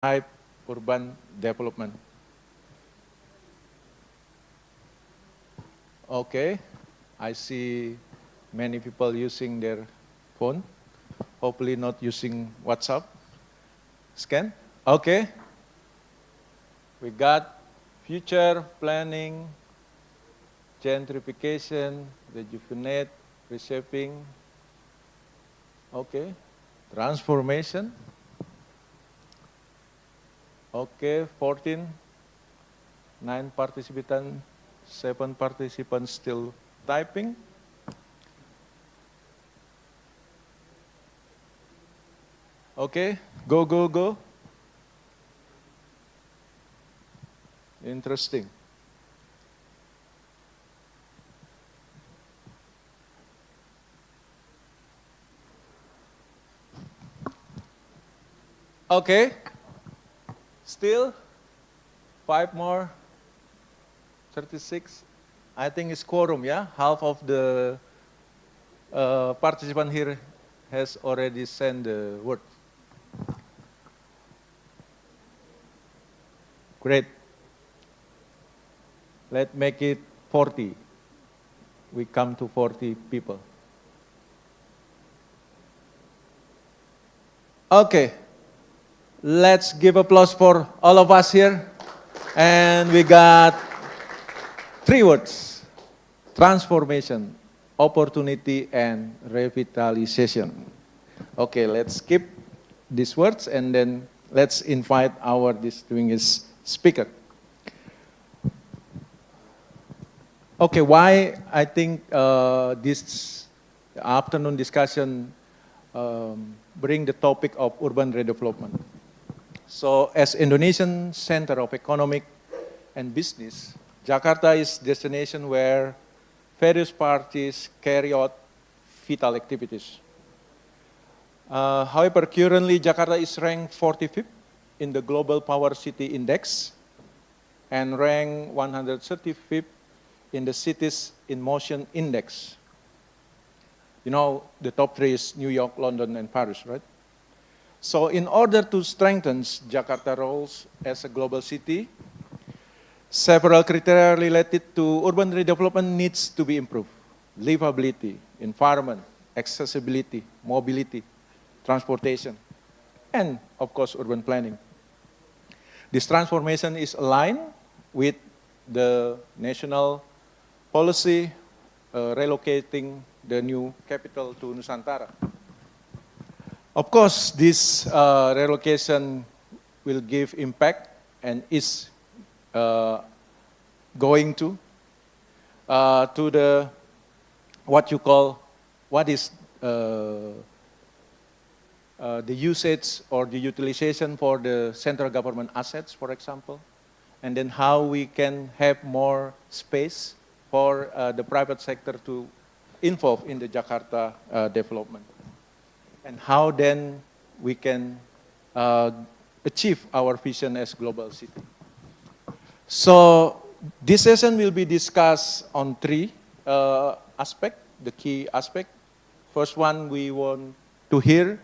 type urban development. Okay, I see many people using their phone, hopefully not using WhatsApp. Scan, okay. We got future planning, gentrification, rejuvenate, reshaping, okay. Transformation, okay, 14, 9 participants, 7 participants still typing. Okay, go, go, go. Interesting. Okay, still 5 more, 36. I think it's quorum, yeah? Half of the participant here has already sent the word. Great. Let's make it 40. We come to 40 people. Okay. Let's give applause for all of us here. And we got 3 words: transformation, opportunity, and revitalization. Okay, let's skip these words and then let's invite our distinguished speaker. Okay, why I think this afternoon discussion bring the topic of urban redevelopment. So as Indonesian center of economic and business, Jakarta is destination where various parties carry out vital activities. However, currently Jakarta is ranked 45th in the Global Power City Index and ranked 135th in the Cities in Motion Index. You know, the top 3 is New York, London, and Paris, right? So in order to strengthen Jakarta's roles as a global city, several criteria related to urban redevelopment needs to be improved. Livability, environment, accessibility, mobility, transportation, and of course urban planning. This transformation is aligned with the national policy relocating the new capital to Nusantara. Of course, this relocation will give impact and is going to the what is the usage or the utilization for the central government assets, for example, and then how we can have more space for the private sector to involve in the Jakarta development. And how then we can achieve our vision as global city. So this session will be discussed on 3 aspects, the key aspect. First one, we want to hear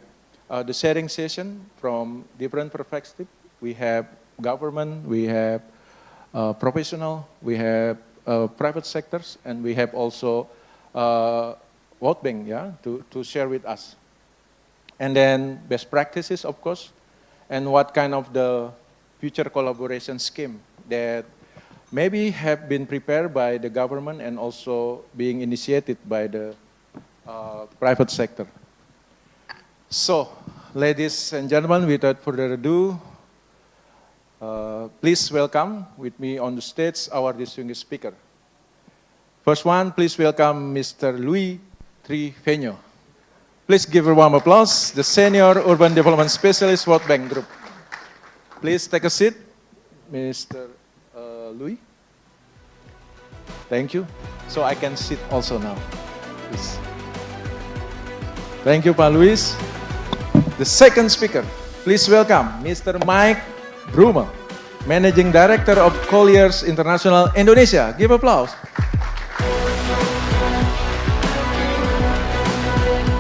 the sharing session from different perspectives. We have government, we have professional, we have private sectors, and we have also World Bank, yeah, to share with us. And then best practices, of course, and what kind of the future collaboration scheme that maybe have been prepared by the government and also being initiated by the private sector. So, ladies and gentlemen, without further ado, please welcome with me on the stage our distinguished speaker. First one, please welcome Mr. Luis Triveno. Please give a warm applause, the Senior Urban Development Specialist, World Bank Group. Please take a seat, Mr. Luis. Thank you. So I can sit also now. Please. Thank you, Pak Luis. The second speaker, please welcome Mr. Mike Broomell, Managing Director of Colliers International Indonesia. Give applause.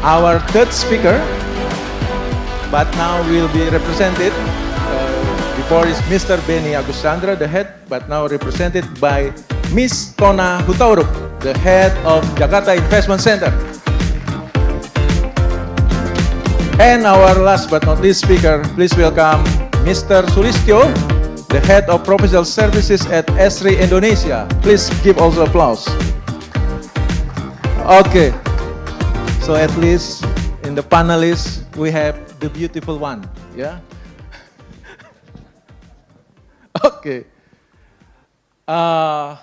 Our third speaker, but now will be represented before is Mr. Benni Aguscandra, the head, but now represented by Miss Tona Hutauruk, the head of Jakarta Investment Center. And our last but not least speaker, please welcome Mr. Sulistyo, the head of Provincial Services at Esri, Indonesia. Please give also applause. Okay, so at least in the panelists, we have the beautiful one, yeah? Okay. I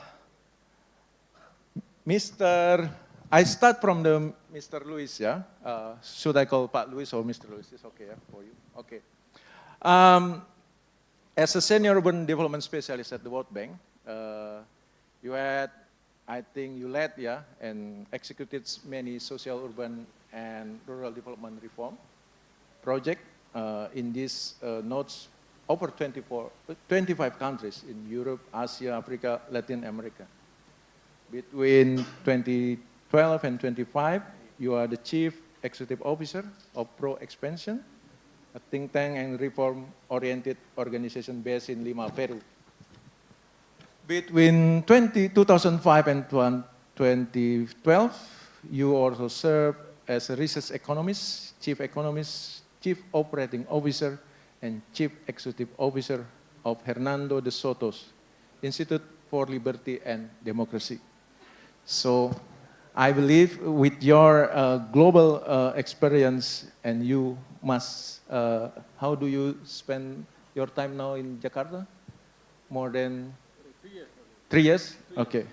start from the Mr. Luis, yeah? Should I call Pak Luis or Mr. Luis? It's okay, yeah, for you? Okay. As a senior urban development specialist at the World Bank, you had, I think you led, yeah, and executed many social, urban, and rural development reform project in these nodes over 25 countries in Europe, Asia, Africa, Latin America. Between 2012 and 25, you are the Chief Executive Officer of Pro Expansion, a think tank and reform-oriented organization based in Lima, Peru. Between 2005 and 2012, you also served as a research economist, chief operating officer, and Chief Executive Officer of Hernando de Soto's Institute for Liberty and Democracy. So I believe with your global experience, and you must, how do you spend your time now in Jakarta? More than 3 years. 3 years? Okay.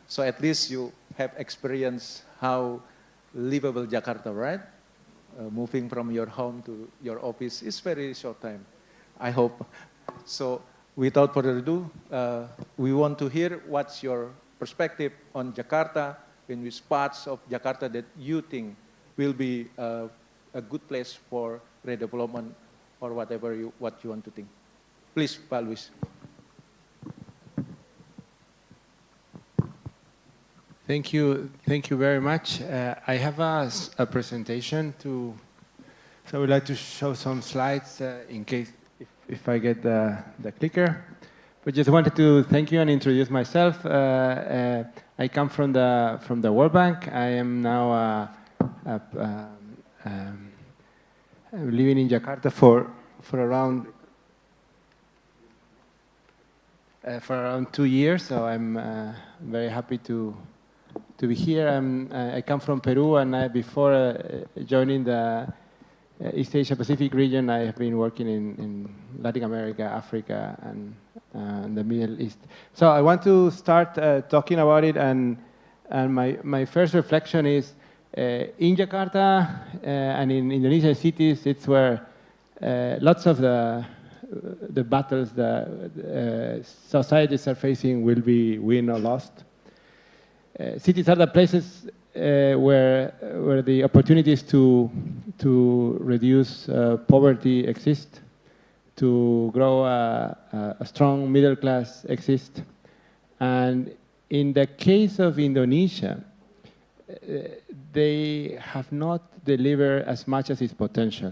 So at least you have experience how livable Jakarta, right? Moving from your home to your office is very short time, I hope. So without further ado, we want to hear what's your perspective on Jakarta, in which parts of Jakarta that you think will be a good place for redevelopment or whatever what you want to think. Please, Pak Luis. Thank you very much. I have a presentation so I would like to show some slides in case if I get the clicker. But just wanted to thank you and introduce myself. I come from the World Bank. I am now living in Jakarta for around 2 years. So I'm very happy to be here. I come from Peru, and before joining the East Asia Pacific region, I have been working in Latin America, Africa, and the Middle East. So I want to start talking about it, and my first reflection is in Jakarta and in Indonesian cities, it's where lots of the battles the societies are facing will be won or lost. Cities are the places where the opportunities to reduce poverty exist, to grow a strong middle class exist. And in the case of Indonesia, they have not delivered as much as its potential.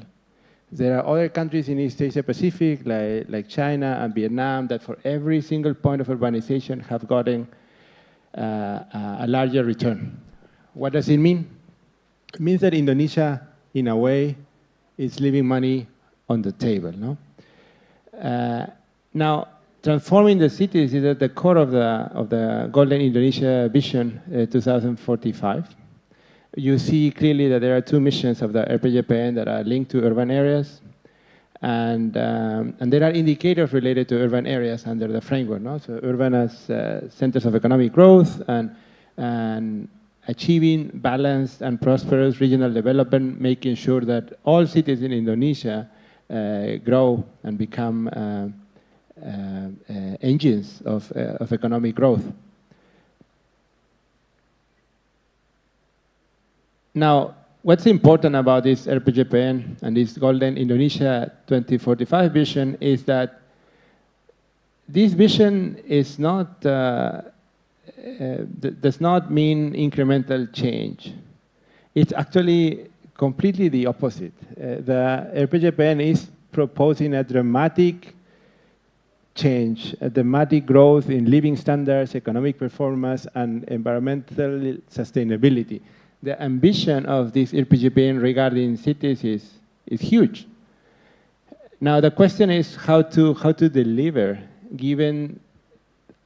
There are other countries in East Asia Pacific, like China and Vietnam, that for every single point of urbanization have gotten a larger return. What does it mean? It means that Indonesia, in a way, is leaving money on the table. No? Now, transforming the cities is at the core of the Golden Indonesia Vision 2045. You see clearly that there are two missions of the RPJPN that are linked to urban areas, and there are indicators related to urban areas under the framework. No? So urban as centers of economic growth and achieving balanced and prosperous regional development, making sure that all cities in Indonesia grow and become engines of economic growth. Now, what's important about this RPJPN and this Golden Indonesia 2045 vision is that this vision is not, does not mean incremental change. It's actually completely the opposite. The RPJPN is proposing a dramatic change, a dramatic growth in living standards, economic performance, and environmental sustainability. The ambition of this RPGPN regarding cities is huge. Now the question is how to deliver, given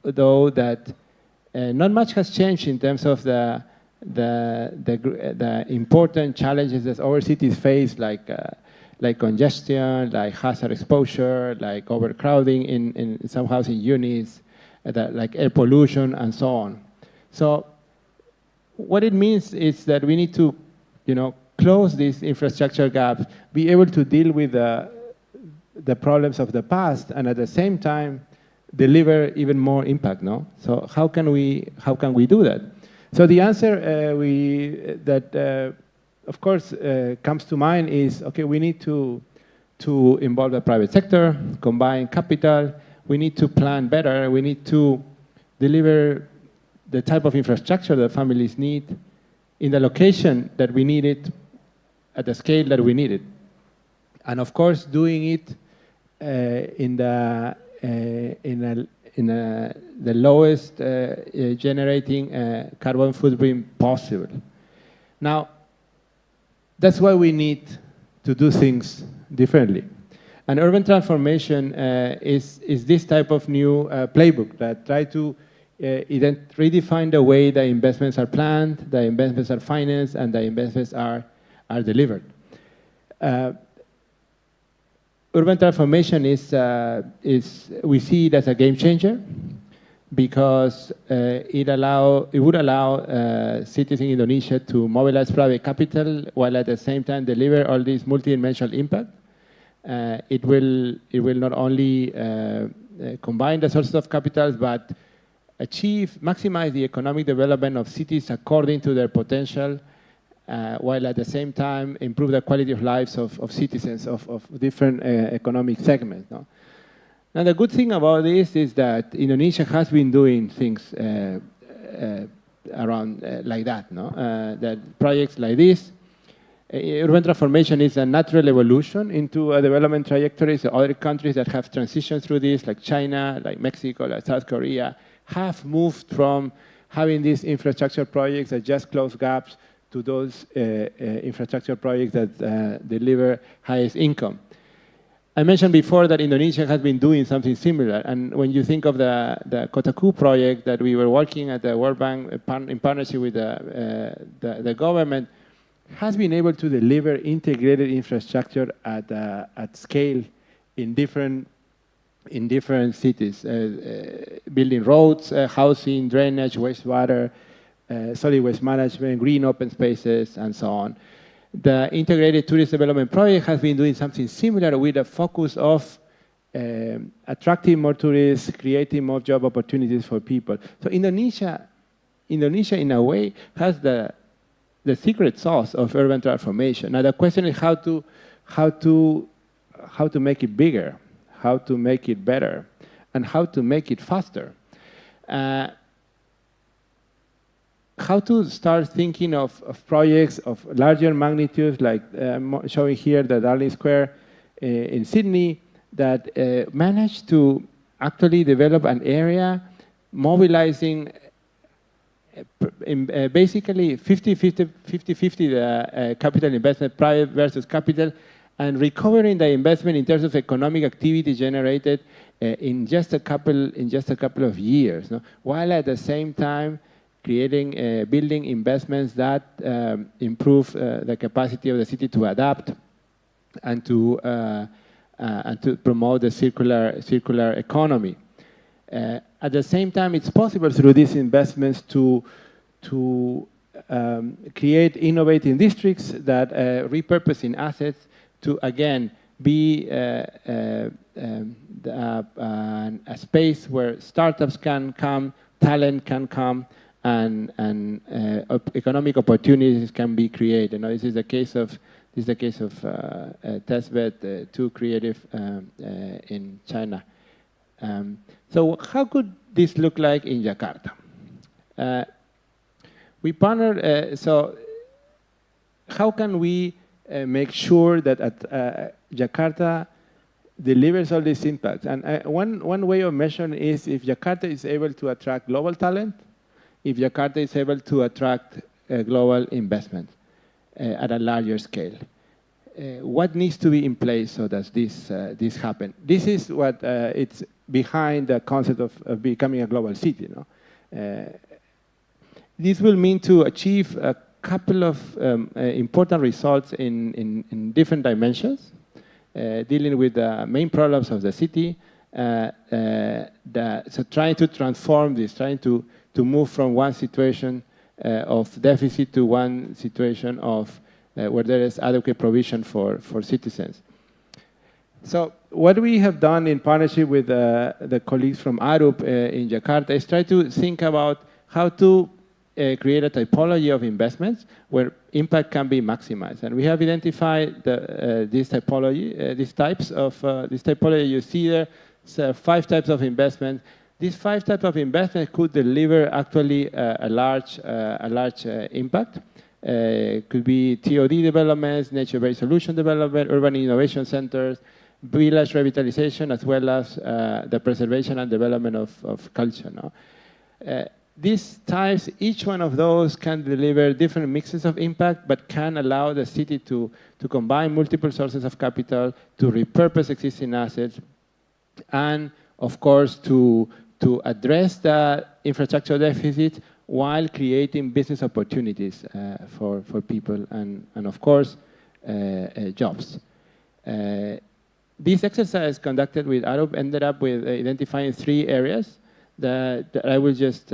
though that not much has changed in terms of the important challenges that our cities face, like congestion, like hazard exposure, like overcrowding in some housing units, like air pollution, and so on. So what it means is that we need to, close these infrastructure gaps, be able to deal with the problems of the past, and at the same time deliver even more impact. No, so how can we do that? So the answer of course comes to mind is, okay, we need to involve the private sector, combine capital. We need to plan better. We need to deliver the type of infrastructure that families need in the location that we need it, at the scale that we need it, and of course doing it in the lowest generating carbon footprint possible. Now, that's why we need to do things differently. And urban transformation is this type of new playbook that try to redefine the way the investments are planned, the investments are financed, and the investments are delivered. Urban transformation is we see it as a game changer because it would allow cities in Indonesia to mobilize private capital while at the same time deliver all this multidimensional impact. It will not only combine the sources of capital, but maximize the economic development of cities according to their potential, while at the same time improve the quality of lives of citizens of different economic segments. No? Now the good thing about this is that Indonesia has been doing things around like that. No? That projects like this, urban transformation is a natural evolution into a development trajectory. So other countries that have transitioned through this, like China, like Mexico, like South Korea, have moved from having these infrastructure projects that just close gaps to those infrastructure projects that deliver highest income. I mentioned before that Indonesia has been doing something similar, and when you think of the Kotaku project that we were working at the World Bank in partnership with the government, has been able to deliver integrated infrastructure at scale in different cities, building roads, housing, drainage, wastewater, solid waste management, green open spaces, and so on. The Integrated Tourist Development Project has been doing something similar with a focus of attracting more tourists, creating more job opportunities for people. So Indonesia in a way has the secret sauce of urban transformation. Now the question is how to make it bigger, how to make it better, and how to make it faster. How to start thinking of projects of larger magnitudes, like showing here the Darling Square in Sydney, that managed to actually develop an area mobilizing basically 50-50 the capital investment, private versus capital, and recovering the investment in terms of economic activity generated in just a couple of years, no? While at the same time building investments that improve the capacity of the city to adapt and to promote the circular economy. At the same time, it's possible through these investments to create innovative districts that repurposing assets to again be a space where startups can come, talent can come, and economic opportunities can be created. Now, this is the case of Testbed 2 Creative in China. So how could this look like in Jakarta? We partnered, so how can we make sure that at Jakarta delivers all these impacts. And one way of measuring is if Jakarta is able to attract global talent, if Jakarta is able to attract global investment at a larger scale. What needs to be in place so that this happen? This is what it's behind the concept of becoming a global city. This will mean to achieve a couple of important results in different dimensions, dealing with the main problems of the city, so trying to transform this, trying to move from one situation of deficit to one situation of where there is adequate provision for citizens. So what we have done in partnership with the colleagues from ARUP in Jakarta is try to think about how to create a typology of investments where impact can be maximized. And we have identified this typology, this typology you see there. So 5 types of investment. These 5 types of investment could deliver actually a large impact. Could be TOD developments, nature-based solution development, urban innovation centers, village revitalization, as well as the preservation and development of culture. These types, each one of those can deliver different mixes of impact, but can allow the city to combine multiple sources of capital, to repurpose existing assets, and of course to address the infrastructure deficit while creating business opportunities for people and of course jobs. This exercise conducted with ARUP ended up with identifying 3 areas that I will just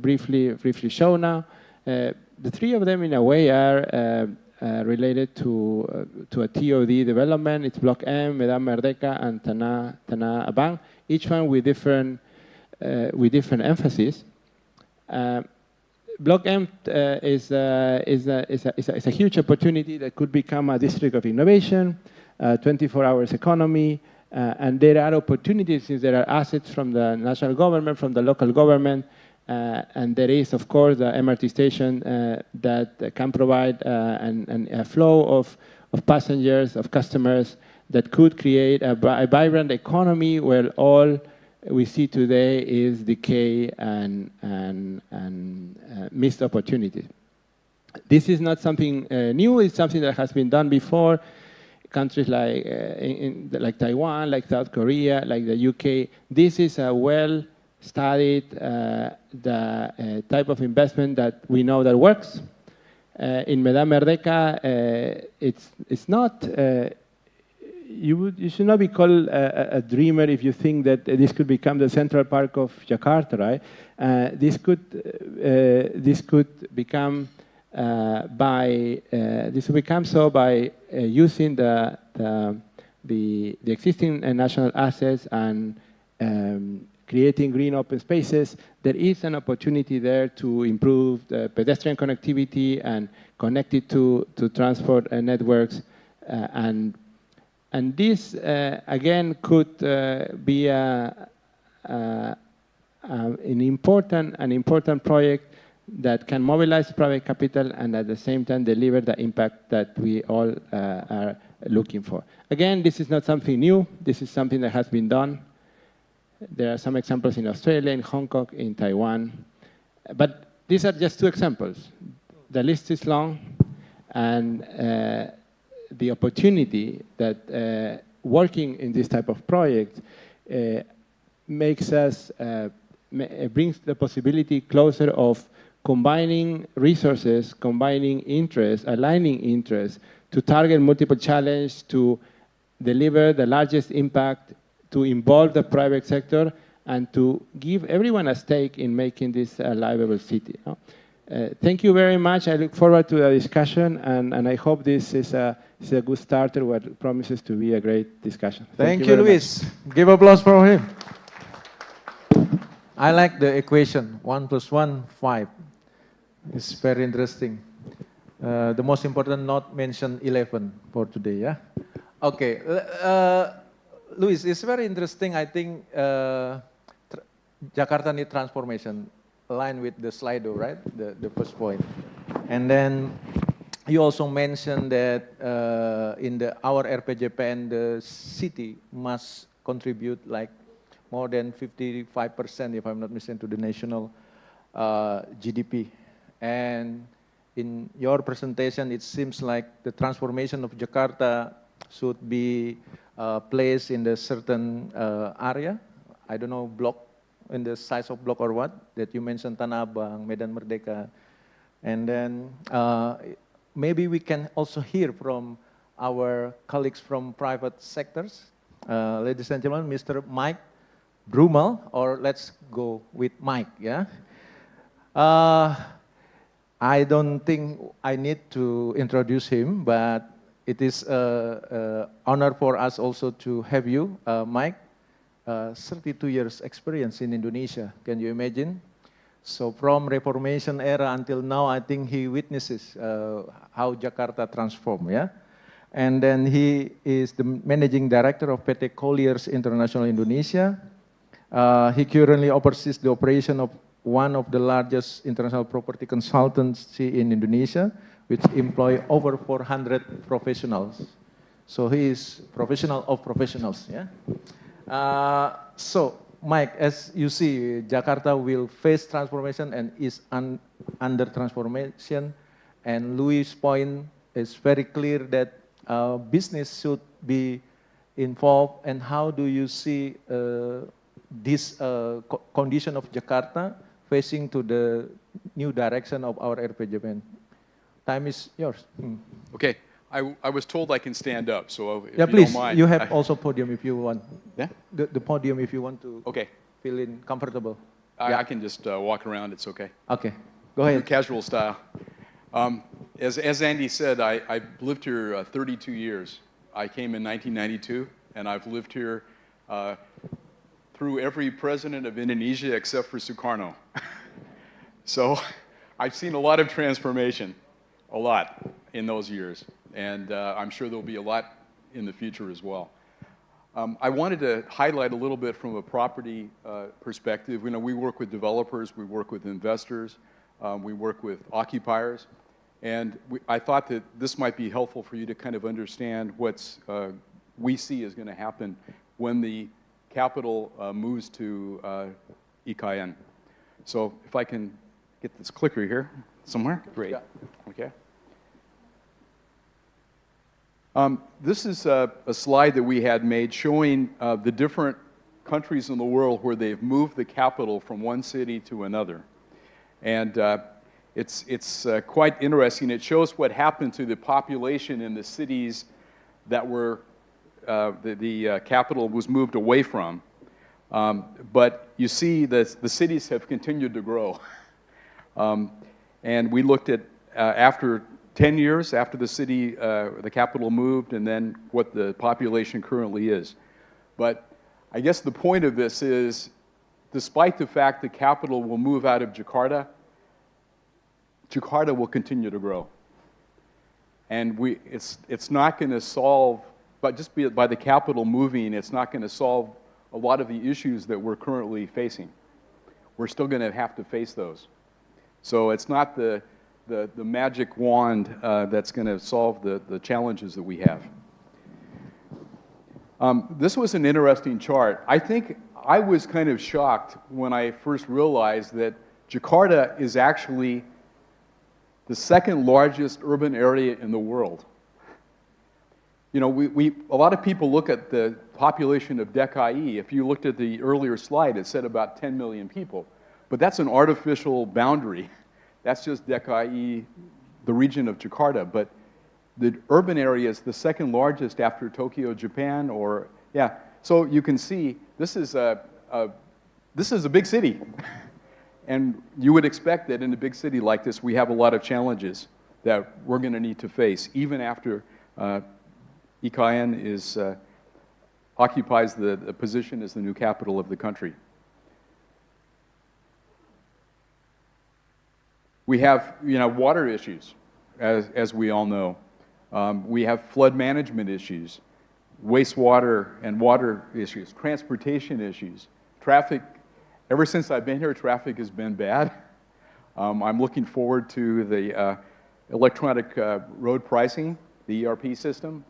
briefly show now. The 3 of them, in a way, are related to a TOD development. It's Block M, Medan Merdeka, and Tanah Abang. Each one with different emphasis. Block M is a huge opportunity that could become a district of innovation, 24 hours economy. And there are opportunities since there are assets from the national government, from the local government, and there is, of course, the MRT station that can provide a flow of passengers, of customers, that could create a vibrant economy where all we see today is decay and missed opportunities. This is not something new, it's something that has been done before. Countries like Taiwan, like South Korea, like the UK. This is a well-studied type of investment that we know that works. In Medan Merdeka, it's not. You should not be called a dreamer if you think that this could become the Central Park of Jakarta, right? This could become. This will become so by using the existing national assets and creating green open spaces. There is an opportunity there to improve the pedestrian connectivity and connect it to transport networks, and this again could be an important project that can mobilize private capital and at the same time deliver the impact that we all are looking for. Again, this is not something new. This is something that has been done. There are some examples in Australia, in Hong Kong, in Taiwan. But these are just 2 examples. The list is long, and the opportunity that working in this type of project makes us, brings the possibility closer of combining resources, combining interests, aligning interests to target multiple challenges, to deliver the largest impact, to involve the private sector, and to give everyone a stake in making this a livable city. Thank you very much. I look forward to the discussion, and I hope this is a good starter, what promises to be a great discussion. Thank you, Luis. Give applause for him. I like the equation, 1 + 1, 5. It's very interesting. The most important not mention 11 for today, yeah? Okay, Luis, it's very interesting. I think Jakarta need transformation, aligned with the Slido, right? The first point. And then you also mentioned that in our RPJPN, the city must contribute like more than 55%, if I'm not mistaken, to the national GDP. And in your presentation, it seems like the transformation of Jakarta should be placed in a certain area. I don't know, block, in the size of block or what, that you mentioned Tanah Abang, Medan Merdeka. And then maybe we can also hear from our colleagues from private sectors. Ladies and gentlemen, Mr. Mike Broomell, or let's go with Mike, yeah? I don't think I need to introduce him, but it is an honor for us also to have you, Mike. 32 years experience in Indonesia, can you imagine? So from Reformation era until now, I think he witnesses how Jakarta transformed, yeah? And then he is the managing director of PT Colliers International Indonesia. He currently oversees the operation of one of the largest international property consultancy in Indonesia, which employ over 400 professionals. So he is professional of professionals, yeah? So, Mike, as you see, Jakarta will face transformation and is under transformation. And Louis' point is very clear that business should be involved. And how do you see this condition of Jakarta facing to the new direction of our RPJPN? Time is yours. Okay. I was told I can stand up, so if yeah, you please, don't mind. You have also podium if you want. Yeah? The podium if you want to feel in comfortable. I can just walk around, it's okay. Okay, go ahead. Casual style. As Andy said, I've lived here 32 years. I came in 1992, and I've lived here through every president of Indonesia except for Sukarno. So I've seen a lot of transformation, a lot in those years. And I'm sure there'll be a lot in the future as well. I wanted to highlight a little bit from a property perspective. You know, we work with developers, we work with investors, we work with occupiers, and I thought that this might be helpful for you to kind of understand what's we see is going to happen when the capital moves to IKN. So if I can get this clicker here somewhere, great. Yeah. Okay. This is a slide that we had made showing the different countries in the world where they've moved the capital from one city to another. And it's quite interesting. It shows what happened to the population in the cities that were the capital was moved away from. But you see that the cities have continued to grow. And we looked at after 10 years after the city, the capital moved, and then what the population currently is. But I guess the point of this is, despite the fact the capital will move out of Jakarta, Jakarta will continue to grow. And it's not going to solve, but just by the capital moving, it's not going to solve a lot of the issues that we're currently facing. We're still going to have to face those. So it's not the magic wand that's going to solve the challenges that we have. This was an interesting chart. I think I was kind of shocked when I first realized that Jakarta is actually the second largest urban area in the world. You know, a lot of people look at the population of DKI. If you looked at the earlier slide, it said about 10 million people. But that's an artificial boundary. That's just DKI, the region of Jakarta. But the urban area is the second largest after Tokyo, Japan, or, yeah. So you can see this is a big city. And you would expect that in a big city like this, we have a lot of challenges that we're going to need to face, even after IKN occupies the position as the new capital of the country. We have, you know, water issues, as we all know. We have flood management issues, wastewater and water issues, transportation issues, traffic. Ever since I've been here, traffic has been bad. I'm looking forward to the electronic road pricing, the ERP system.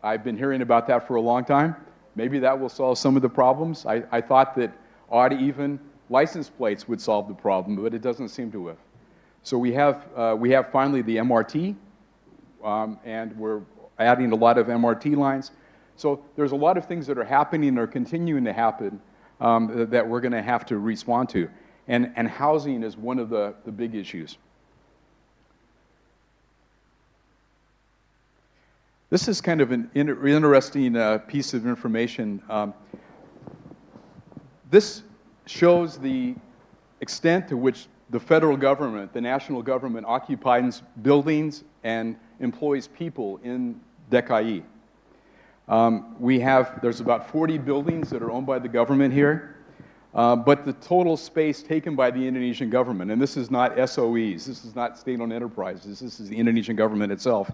I've been hearing about that for a long time. Maybe that will solve some of the problems. I thought that odd even license plates would solve the problem, but it doesn't seem to have. So we have finally the MRT, and we're adding a lot of MRT lines. So there's a lot of things that are happening or continuing to happen that we're going to have to respond to. And housing is one of the big issues. This is kind of an interesting piece of information. This shows the extent to which the federal government, the national government, occupies buildings and employs people in DKI. There's about 40 buildings that are owned by the government here, but the total space taken by the Indonesian government, and this is not SOEs, this is not state-owned enterprises, this is the Indonesian government itself,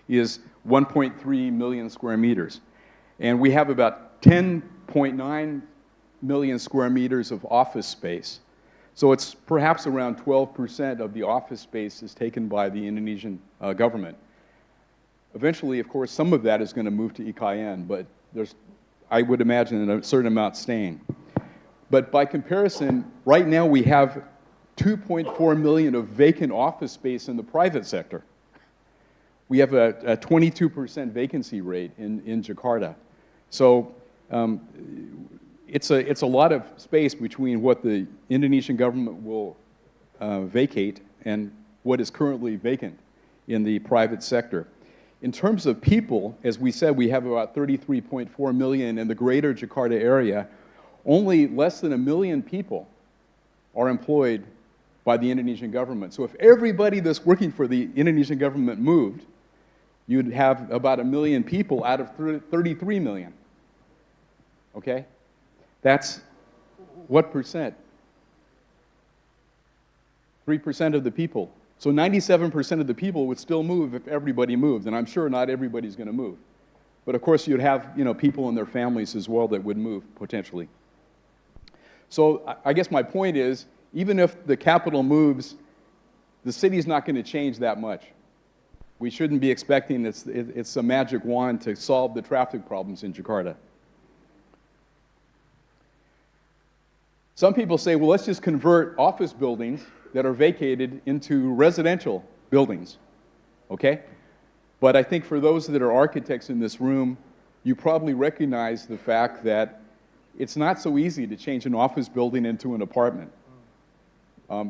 is 1.3 million square meters. And we have about 10.9 million square meters of office space. So it's perhaps around 12% of the office space is taken by the Indonesian government. Eventually, of course, some of that is going to move to IKN, but I would imagine a certain amount staying. But by comparison, right now we have 2.4 million of vacant office space in the private sector. We have a 22% vacancy rate in Jakarta. So it's a lot of space between what the Indonesian government will vacate and what is currently vacant in the private sector. In terms of people, as we said, we have about 33.4 million in the greater Jakarta area. Only less than 1 million people are employed by the Indonesian government. So if everybody that's working for the Indonesian government moved, you'd have about 1 million people out of 33 million. Okay? That's what percent? 3% of the people. So 97% of the people would still move if everybody moved, and I'm sure not everybody's going to move. But of course you'd have people and their families as well that would move potentially. So I guess my point is, even if the capital moves, the city's not going to change that much. We shouldn't be expecting it's a magic wand to solve the traffic problems in Jakarta. Some people say, well, let's just convert office buildings that are vacated into residential buildings, okay? But I think for those that are architects in this room, you probably recognize the fact that it's not so easy to change an office building into an apartment.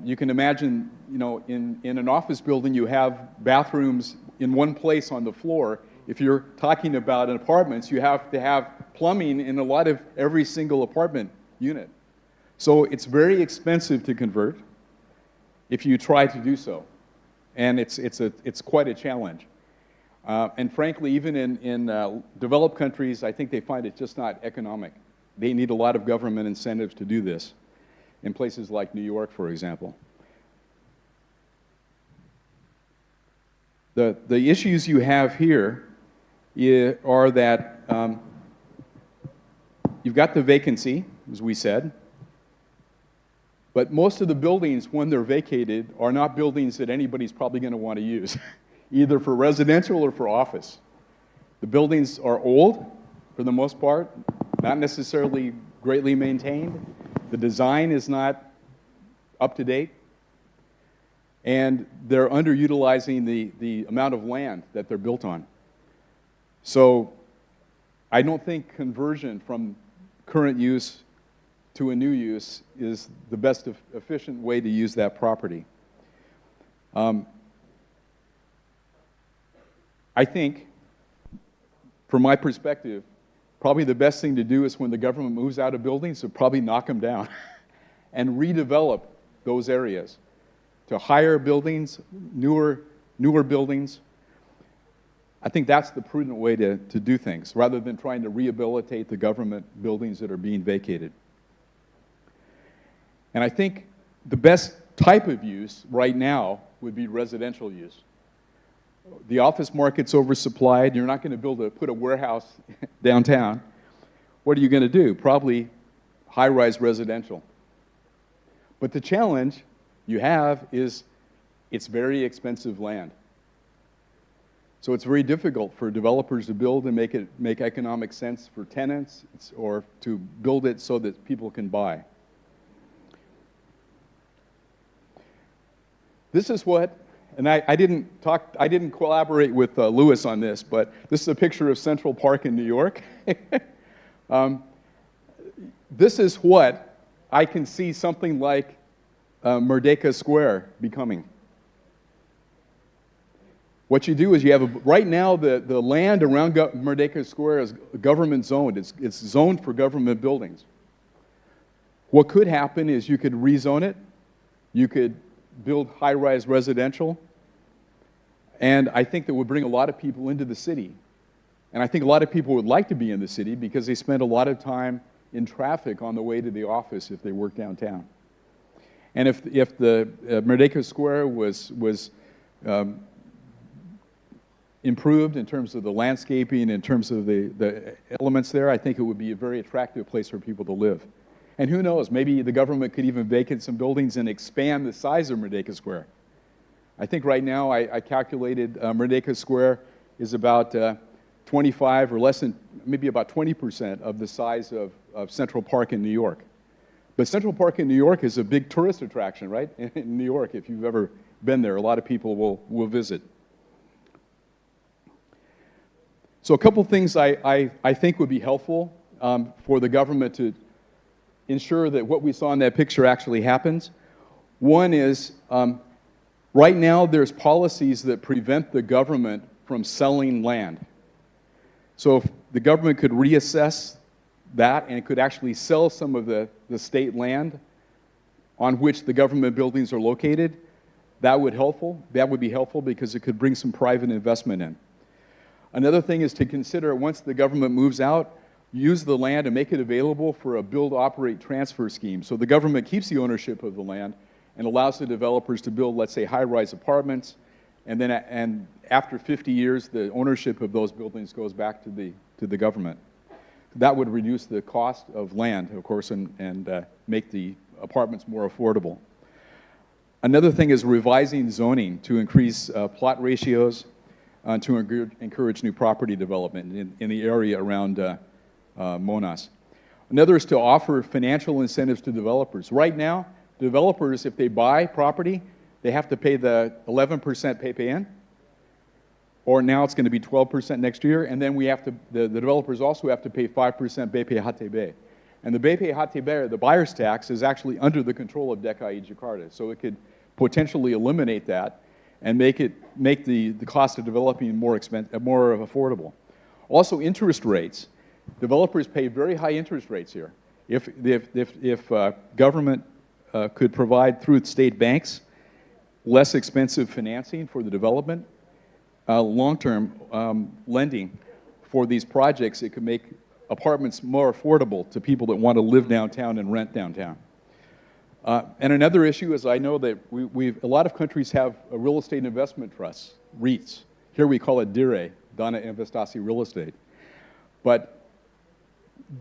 You can imagine, in an office building, you have bathrooms in one place on the floor. If you're talking about apartments, you have to have plumbing in every single apartment unit. So it's very expensive to convert if you try to do so. And it's quite a challenge. And frankly, even in developed countries, I think they find it just not economic. They need a lot of government incentives to do this, in places like New York, for example. The issues you have here are that you've got the vacancy, as we said, but most of the buildings, when they're vacated, are not buildings that anybody's probably going to want to use, either for residential or for office. The buildings are old, for the most part, not necessarily greatly maintained. The design is not up to date, and they're underutilizing the amount of land that they're built on. So I don't think conversion from current use to a new use is the best efficient way to use that property. I think, from my perspective, probably the best thing to do is when the government moves out of buildings, to probably knock them down and redevelop those areas to higher buildings, newer buildings. I think that's the prudent way to do things, rather than trying to rehabilitate the government buildings that are being vacated. And I think the best type of use right now would be residential use. The office market's oversupplied. You're not going to put a warehouse downtown. What are you going to do? Probably high-rise residential. But the challenge you have is it's very expensive land. So it's very difficult for developers to build and make economic sense for tenants or to build it so that people can buy. This is what, and I didn't collaborate with Louis on this, but this is a picture of Central Park in New York. This is what I can see something like Merdeka Square becoming. What you do is you have, right now the land around Merdeka Square is government zoned. It's zoned for government buildings. What could happen is you could rezone it, you could build high-rise residential, and I think that would bring a lot of people into the city. And I think a lot of people would like to be in the city because they spend a lot of time in traffic on the way to the office if they work downtown. And if the Merdeka Square was improved in terms of the landscaping, in terms of the elements there, I think it would be a very attractive place for people to live. And who knows, maybe the government could even vacate some buildings and expand the size of Merdeka Square. I think right now I calculated Merdeka Square is about 25 or less than, maybe about 20% of the size of Central Park in New York. But Central Park in New York is a big tourist attraction, right? In New York, if you've ever been there, a lot of people will visit. So a couple things I think would be helpful for the government to ensure that what we saw in that picture actually happens. One is, right now there's policies that prevent the government from selling land. So if the government could reassess that and could actually sell some of the state land on which the government buildings are located, that would be helpful because it could bring some private investment in. Another thing is to consider, once the government moves out, use the land and make it available for a build, operate, transfer scheme. So the government keeps the ownership of the land and allows the developers to build, let's say, high-rise apartments, and then after 50 years, the ownership of those buildings goes back to the government. That would reduce the cost of land, of course, and make the apartments more affordable. Another thing is revising zoning to increase plot ratios, to encourage new property development in the area around Monas. Another is to offer financial incentives to developers. Right now, developers, if they buy property, they have to pay the 11% PPN, or now it's going to be 12% next year, and then the developers also have to pay 5% BPHTB. And the BPHTB, the buyer's tax, is actually under the control of DKI Jakarta, so it could potentially eliminate that and make the cost of developing more affordable. Also, interest rates. Developers pay very high interest rates here. If government could provide through state banks less expensive financing for the development, long-term lending for these projects, it could make apartments more affordable to people that want to live downtown and rent downtown. And another issue is, I know that a lot of countries have a real estate investment trusts, REITs. Here we call it DIRE, Dana Investasi Real Estate. But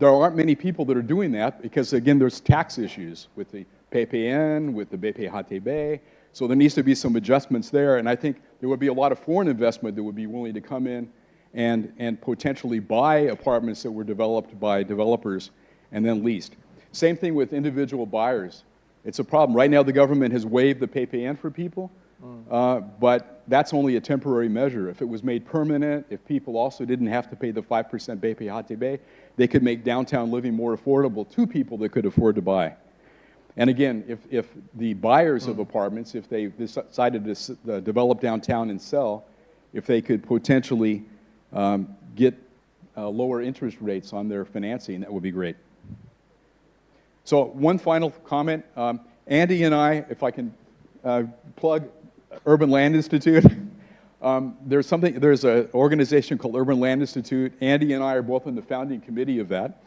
there aren't many people that are doing that because, again, there's tax issues with the PPN, with the BPHTB, so there needs to be some adjustments there, and I think there would be a lot of foreign investment that would be willing to come in and potentially buy apartments that were developed by developers and then leased. Same thing with individual buyers. It's a problem. Right now, the government has waived the PPN for people, but that's only a temporary measure. If it was made permanent, if people also didn't have to pay the 5% BPHTB, they could make downtown living more affordable to people that could afford to buy. And again, if the buyers of apartments, if they decided to develop downtown and sell, if they could potentially get lower interest rates on their financing, that would be great. So one final comment. Andy and I, if I can plug Urban Land Institute, there's an organization called Urban Land Institute. Andy and I are both on the founding committee of that.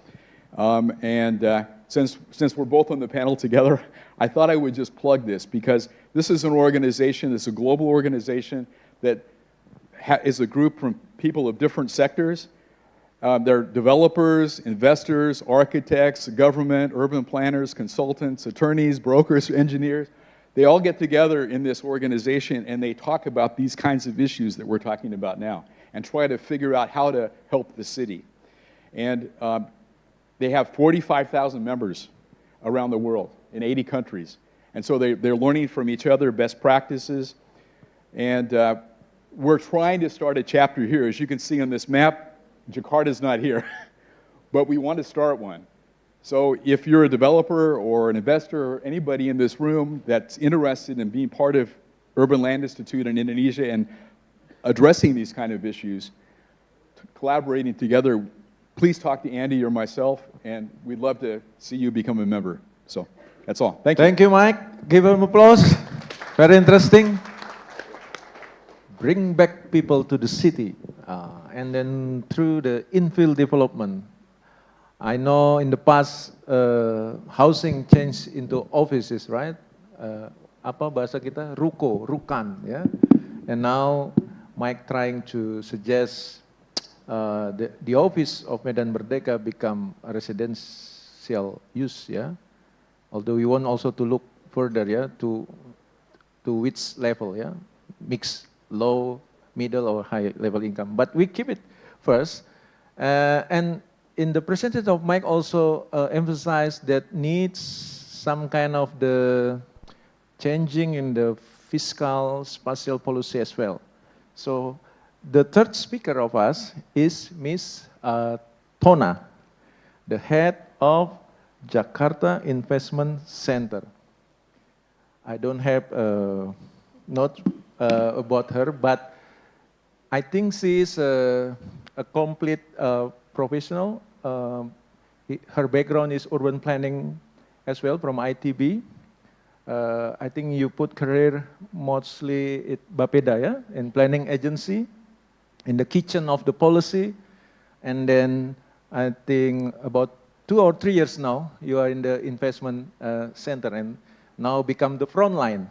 Since we're both on the panel together, I thought I would just plug this because this is an organization, it's a global organization that is a group from people of different sectors. They're developers, investors, architects, government, urban planners, consultants, attorneys, brokers, engineers. they all get together in this organization and they talk about these kinds of issues that we're talking about now and try to figure out how to help the city. And they have 45,000 members around the world in 80 countries. And so they're learning from each other best practices. And we're trying to start a chapter here. As you can see on this map, Jakarta's not here, but we want to start one. So if you're a developer or an investor or anybody in this room that's interested in being part of Urban Land Institute in Indonesia and addressing these kind of issues, collaborating together, please talk to Andy or myself, and we'd love to see you become a member. So that's all. Thank you. Thank you, Mike. Give him applause. Very interesting. Bring back people to the city, and then through the infill development. I know in the past housing changed into offices, right? Apa bahasa kita? Ruko, rukan, ya. And now Mike trying to suggest the office of Medan Merdeka become a residential use, ya. Although we want also to look further, ya, to which level, ya, mixed, low, middle, or high level income. But we keep it first, and in the presentation of Mike also emphasized that needs some kind of the changing in the fiscal spatial policy as well. So the third speaker of us is Miss Tona, the head of Jakarta Investment Center. I don't have note about her, but I think she is a complete professional. Her background is urban planning as well from ITB. I think you put career mostly at Bapeda, yeah? In planning agency, in the kitchen of the policy, and then I think about 2 or 3 years now, you are in the investment center and now become the front line.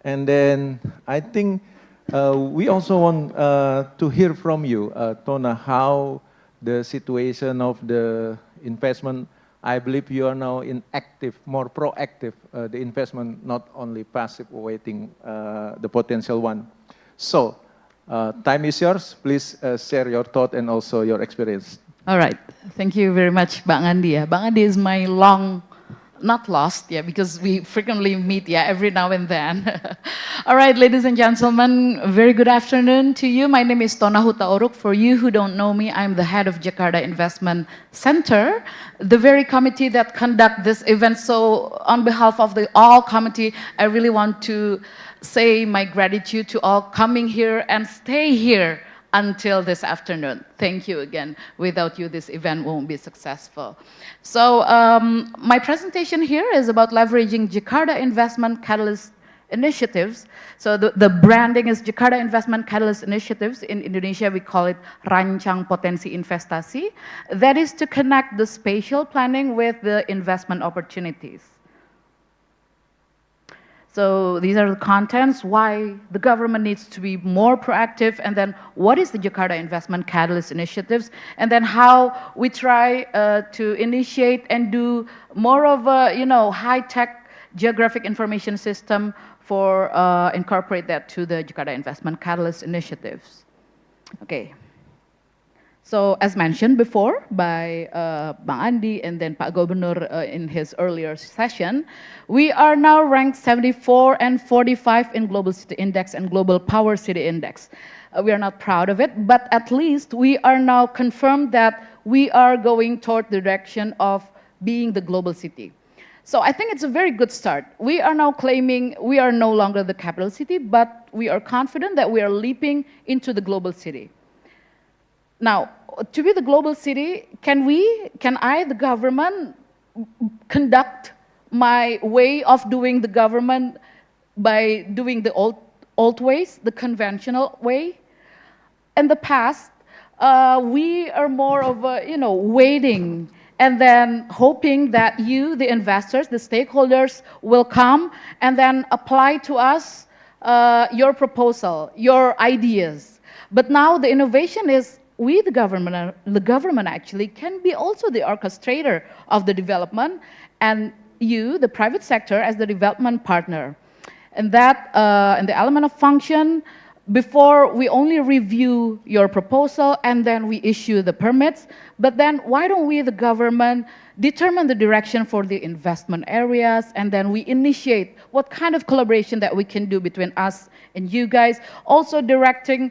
And then I think we also want to hear from you, Tona, how the situation of the investment. I believe you are now in active, more proactive, the investment, not only passive waiting, the potential one. So, time is yours. Please share your thought and also your experience. All right. Thank you very much, Bang Andi. Bang Andi is my not lost, because we frequently meet, every now and then. All right, ladies and gentlemen, very good afternoon to you. My name is Tona Hutauruk. For you who don't know me, I'm the head of Jakarta Investment Center, the very committee that conduct this event. So on behalf of the all committee, I really want to say my gratitude to all coming here and stay here until this afternoon. Thank you again. Without you, this event won't be successful. So my presentation here is about leveraging Jakarta Investment Catalyst Initiatives. So the branding is Jakarta Investment Catalyst Initiatives. In Indonesia, we call it Rancang Potensi Investasi. That is to connect the spatial planning with the investment opportunities. So these are the contents, why the government needs to be more proactive, and then what is the Jakarta Investment Catalyst Initiatives, and then how we try to initiate and do more of a high-tech geographic information system for incorporate that to the Jakarta Investment Catalyst Initiatives. Okay. So as mentioned before by Bang Andi and then Pak Gubernur in his earlier session, we are now ranked 74 and 45 in Global City Index and Global Power City Index. We are not proud of it, but at least we are now confirmed that we are going toward the direction of being the global city. So I think it's a very good start. We are now claiming we are no longer the capital city, but we are confident that we are leaping into the global city. Now, to be the global city, can I, the government, conduct my way of doing the government by doing the old ways, the conventional way? In the past, we are more of a, waiting and then hoping that you, the investors, the stakeholders, will come and then apply to us your proposal, your ideas. But now the innovation is we, the government actually can be also the orchestrator of the development, and you, the private sector, as the development partner. And that, in the element of function, before we only review your proposal and then we issue the permits, but then why don't we, the government, determine the direction for the investment areas, and then we initiate what kind of collaboration that we can do between us and you guys, also directing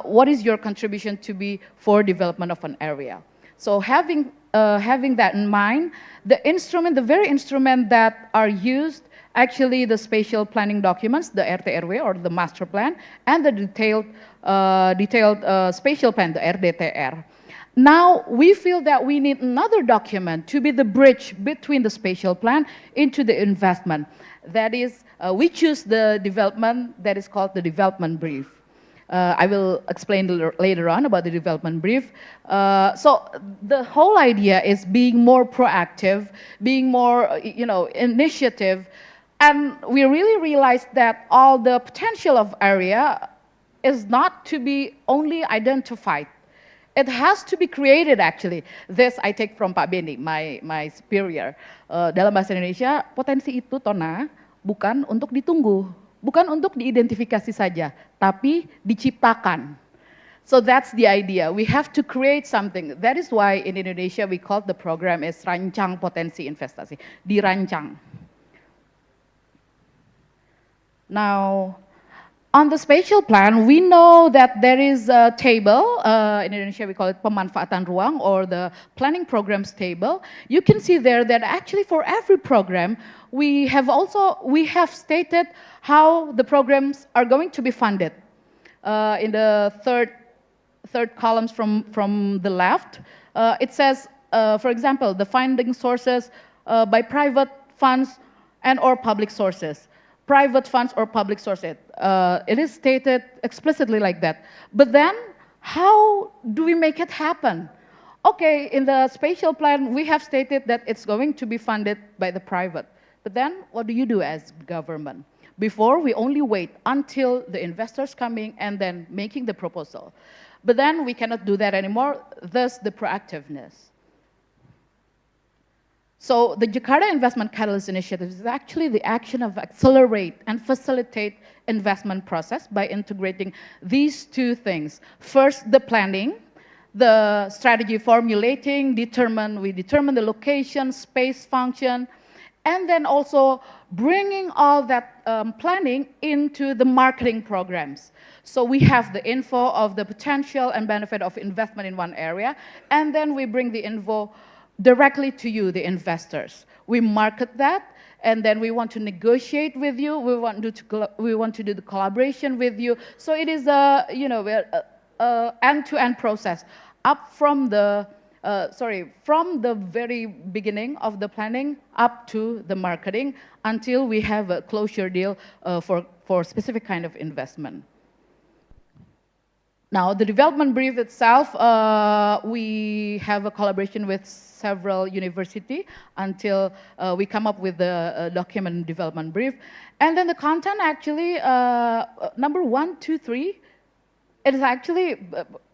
what is your contribution to be for development of an area. So having that in mind, the very instrument that are used, actually the spatial planning documents, the RT-RW or the master plan, and the detailed spatial plan, the RDTR. Now we feel that we need another document to be the bridge between the spatial plan into the investment. That is, we choose the development that is called the development brief. I will explain later on about the development brief. So the whole idea is being more proactive, being more, initiative, and we really realized that all the potential of area is not to be only identified. It has to be created, actually. This I take from Pak Benni, my superior. Dalam bahasa Indonesia, potensi itu, Tona, bukan untuk ditunggu, bukan untuk diidentifikasi saja, tapi diciptakan. So that's the idea. We have to create something. That is why in Indonesia we call the program is Rancang Potensi Investasi, dirancang. Now, on the spatial plan, we know that there is a table, in Indonesia we call it pemanfaatan ruang, or the planning programs table. You can see there that actually for every program, we have stated how the programs are going to be funded. In the third columns from the left, it says, for example, the funding sources by private funds and or public sources. Private funds or public sources. It is stated explicitly like that. But then, how do we make it happen? Okay, in the spatial plan, we have stated that it's going to be funded by the private. But then, what do you do as government? Before, we only wait until the investors coming and then making the proposal. But then, we cannot do that anymore, thus the proactiveness. So the Jakarta Investment Catalyst Initiative is actually the action of accelerate and facilitate investment process by integrating these two things. First, the planning, the strategy formulating, we determine the location, space, function, and then also bringing all that planning into the marketing programs. So we have the info of the potential and benefit of investment in one area, and then we bring the info directly to you, the investors. We market that, and then we want to negotiate with you. We want to do the collaboration with you. So it is a end-to-end process, up from the from the very beginning of the planning up to the marketing until we have a closure deal for specific kind of investment. Now, the development brief itself, we have a collaboration with several universities until we come up with the document development brief. And then the content actually, number 1, 2, 3, it is actually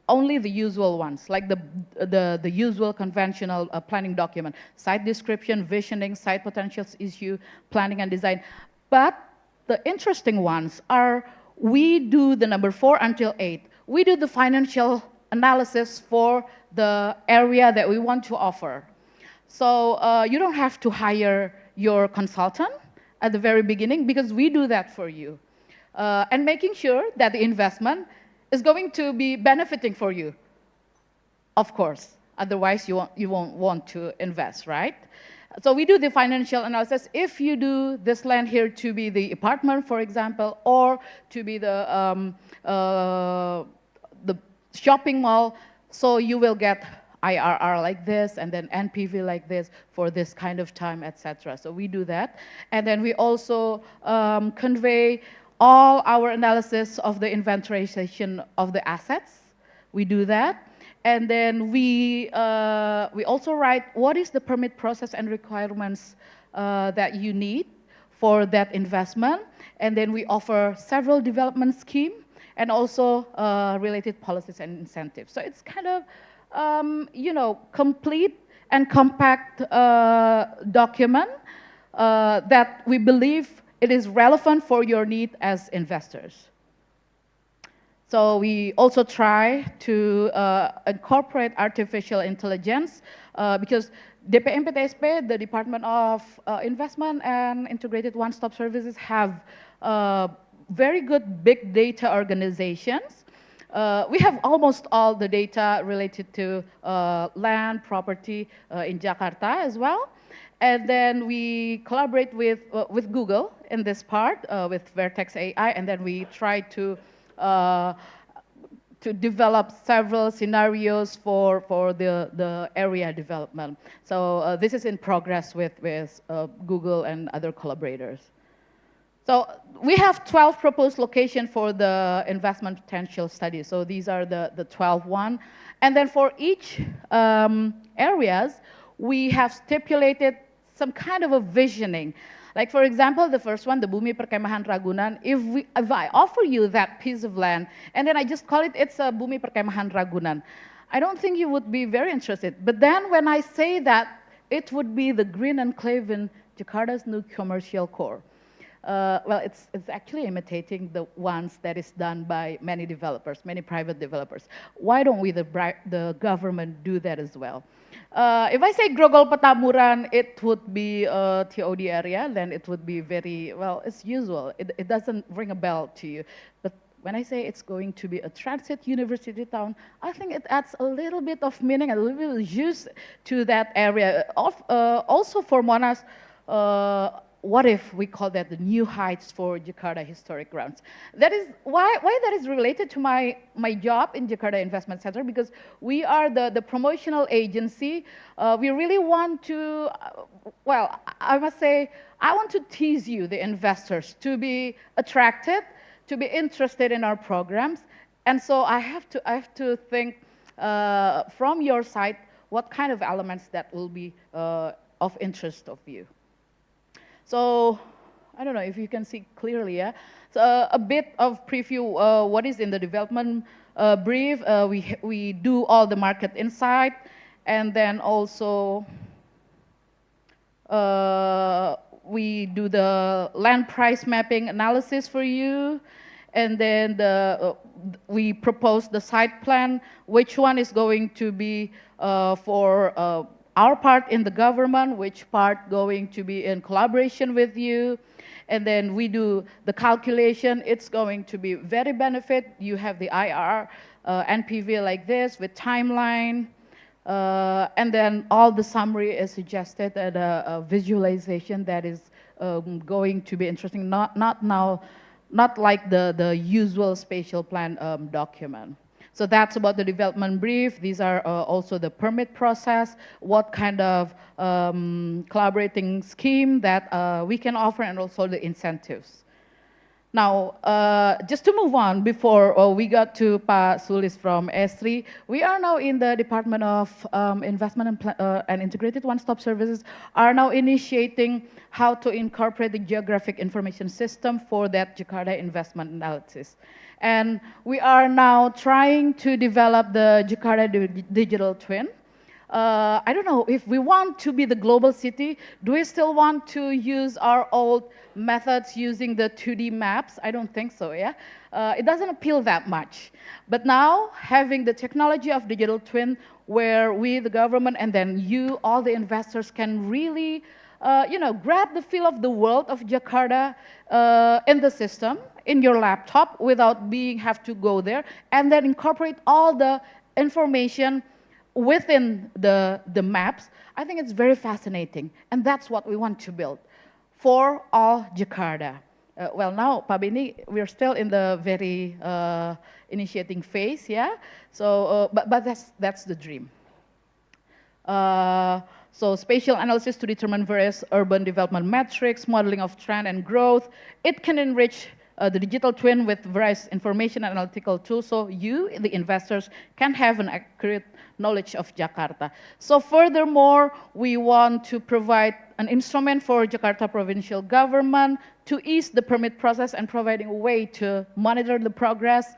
only the usual ones, like the usual conventional planning document, site description, visioning, site potentials issue, planning and design. But the interesting ones are, we do the number 4 until 8. We do the financial analysis for the area that we want to offer. So you don't have to hire your consultant at the very beginning, because we do that for you. And making sure that the investment is going to be benefiting for you, of course. Otherwise, you won't want to invest, right? So we do the financial analysis. If you do this land here to be the apartment, for example, or to be the shopping mall, so you will get IRR like this, and then NPV like this for this kind of time, etc. So we do that. And then we also convey all our analysis of the inventarization of the assets. We do that. And then we also write what is the permit process and requirements that you need for that investment. And then we offer several development schemes and also related policies and incentives. So it's kind of, complete and compact document that we believe it is relevant for your need as investors. So we also try to incorporate artificial intelligence because DPM PTSP, the Department of Investment and Integrated One-Stop Services, have very good big data organizations. We have almost all the data related to land, property in Jakarta as well. And then we collaborate with Google in this part, with Vertex AI, and then we try to develop several scenarios for the area development. So this is in progress with Google and other collaborators. So we have 12 proposed locations for the investment potential study. So these are the 12 one. And then for each areas, we have stipulated some kind of a visioning. Like, for example, the first one, the Bumi Perkemahan Ragunan, if I offer you that piece of land, and then I just call it, it's a Bumi Perkemahan Ragunan, I don't think you would be very interested. But then when I say that it would be the green enclave in Jakarta's new commercial core, well, it's actually imitating the ones that is done by many developers, many private developers. Why don't we, the government, do that as well? If I say Grogol Petamburan, it would be a TOD area, then it would be very, well, it's usual. It doesn't ring a bell to you. But when I say it's going to be a transit university town, I think it adds a little bit of meaning, a little bit of juice to that area. Also for Monas, what if we call that the new heights for Jakarta historic grounds? That is why that is related to my job in Jakarta Investment Center, because we are the promotional agency. We really want to, well, I must say, I want to tease you, the investors, to be attracted, to be interested in our programs. And so I have to think from your side what kind of elements that will be of interest of you. So I don't know if you can see clearly, yeah? So a bit of preview what is in the development brief. We do all the market insight, and then also we do the land price mapping analysis for you, and then we propose the site plan, which one is going to be for our part in the government, which part going to be in collaboration with you. And then we do the calculation. It's going to be very benefit. You have the IRR, NPV like this with timeline. And then all the summary is suggested at a visualization that is going to be interesting. Not like the usual spatial plan document. So that's about the development brief. These are also the permit process, what kind of collaborating scheme that we can offer, and also the incentives. Now, just to move on, before we got to Pa Sulis from Esri, we are now in the Department of Investment and Integrated One-Stop Services, are now initiating how to incorporate the geographic information system for that Jakarta investment analysis. And we are now trying to develop the Jakarta digital twin. I don't know, if we want to be the global city, do we still want to use our old methods using the 2D maps? I don't think so, yeah? It doesn't appeal that much. But now, having the technology of digital twin, where we, the government, and then you, all the investors, can really grab the feel of the world of Jakarta in the system, in your laptop, without have to go there, and then incorporate all the information within the maps. I think it's very fascinating, and that's what we want to build for all Jakarta. Well, now, Pak Benni, we're still in the very initiating phase, yeah? So, but that's the dream. So spatial analysis to determine various urban development metrics, modeling of trend and growth. It can enrich the digital twin with various information and analytical tools, so you, the investors, can have an accurate knowledge of Jakarta. So furthermore, we want to provide an instrument for Jakarta provincial government to ease the permit process and providing a way to monitor the progress.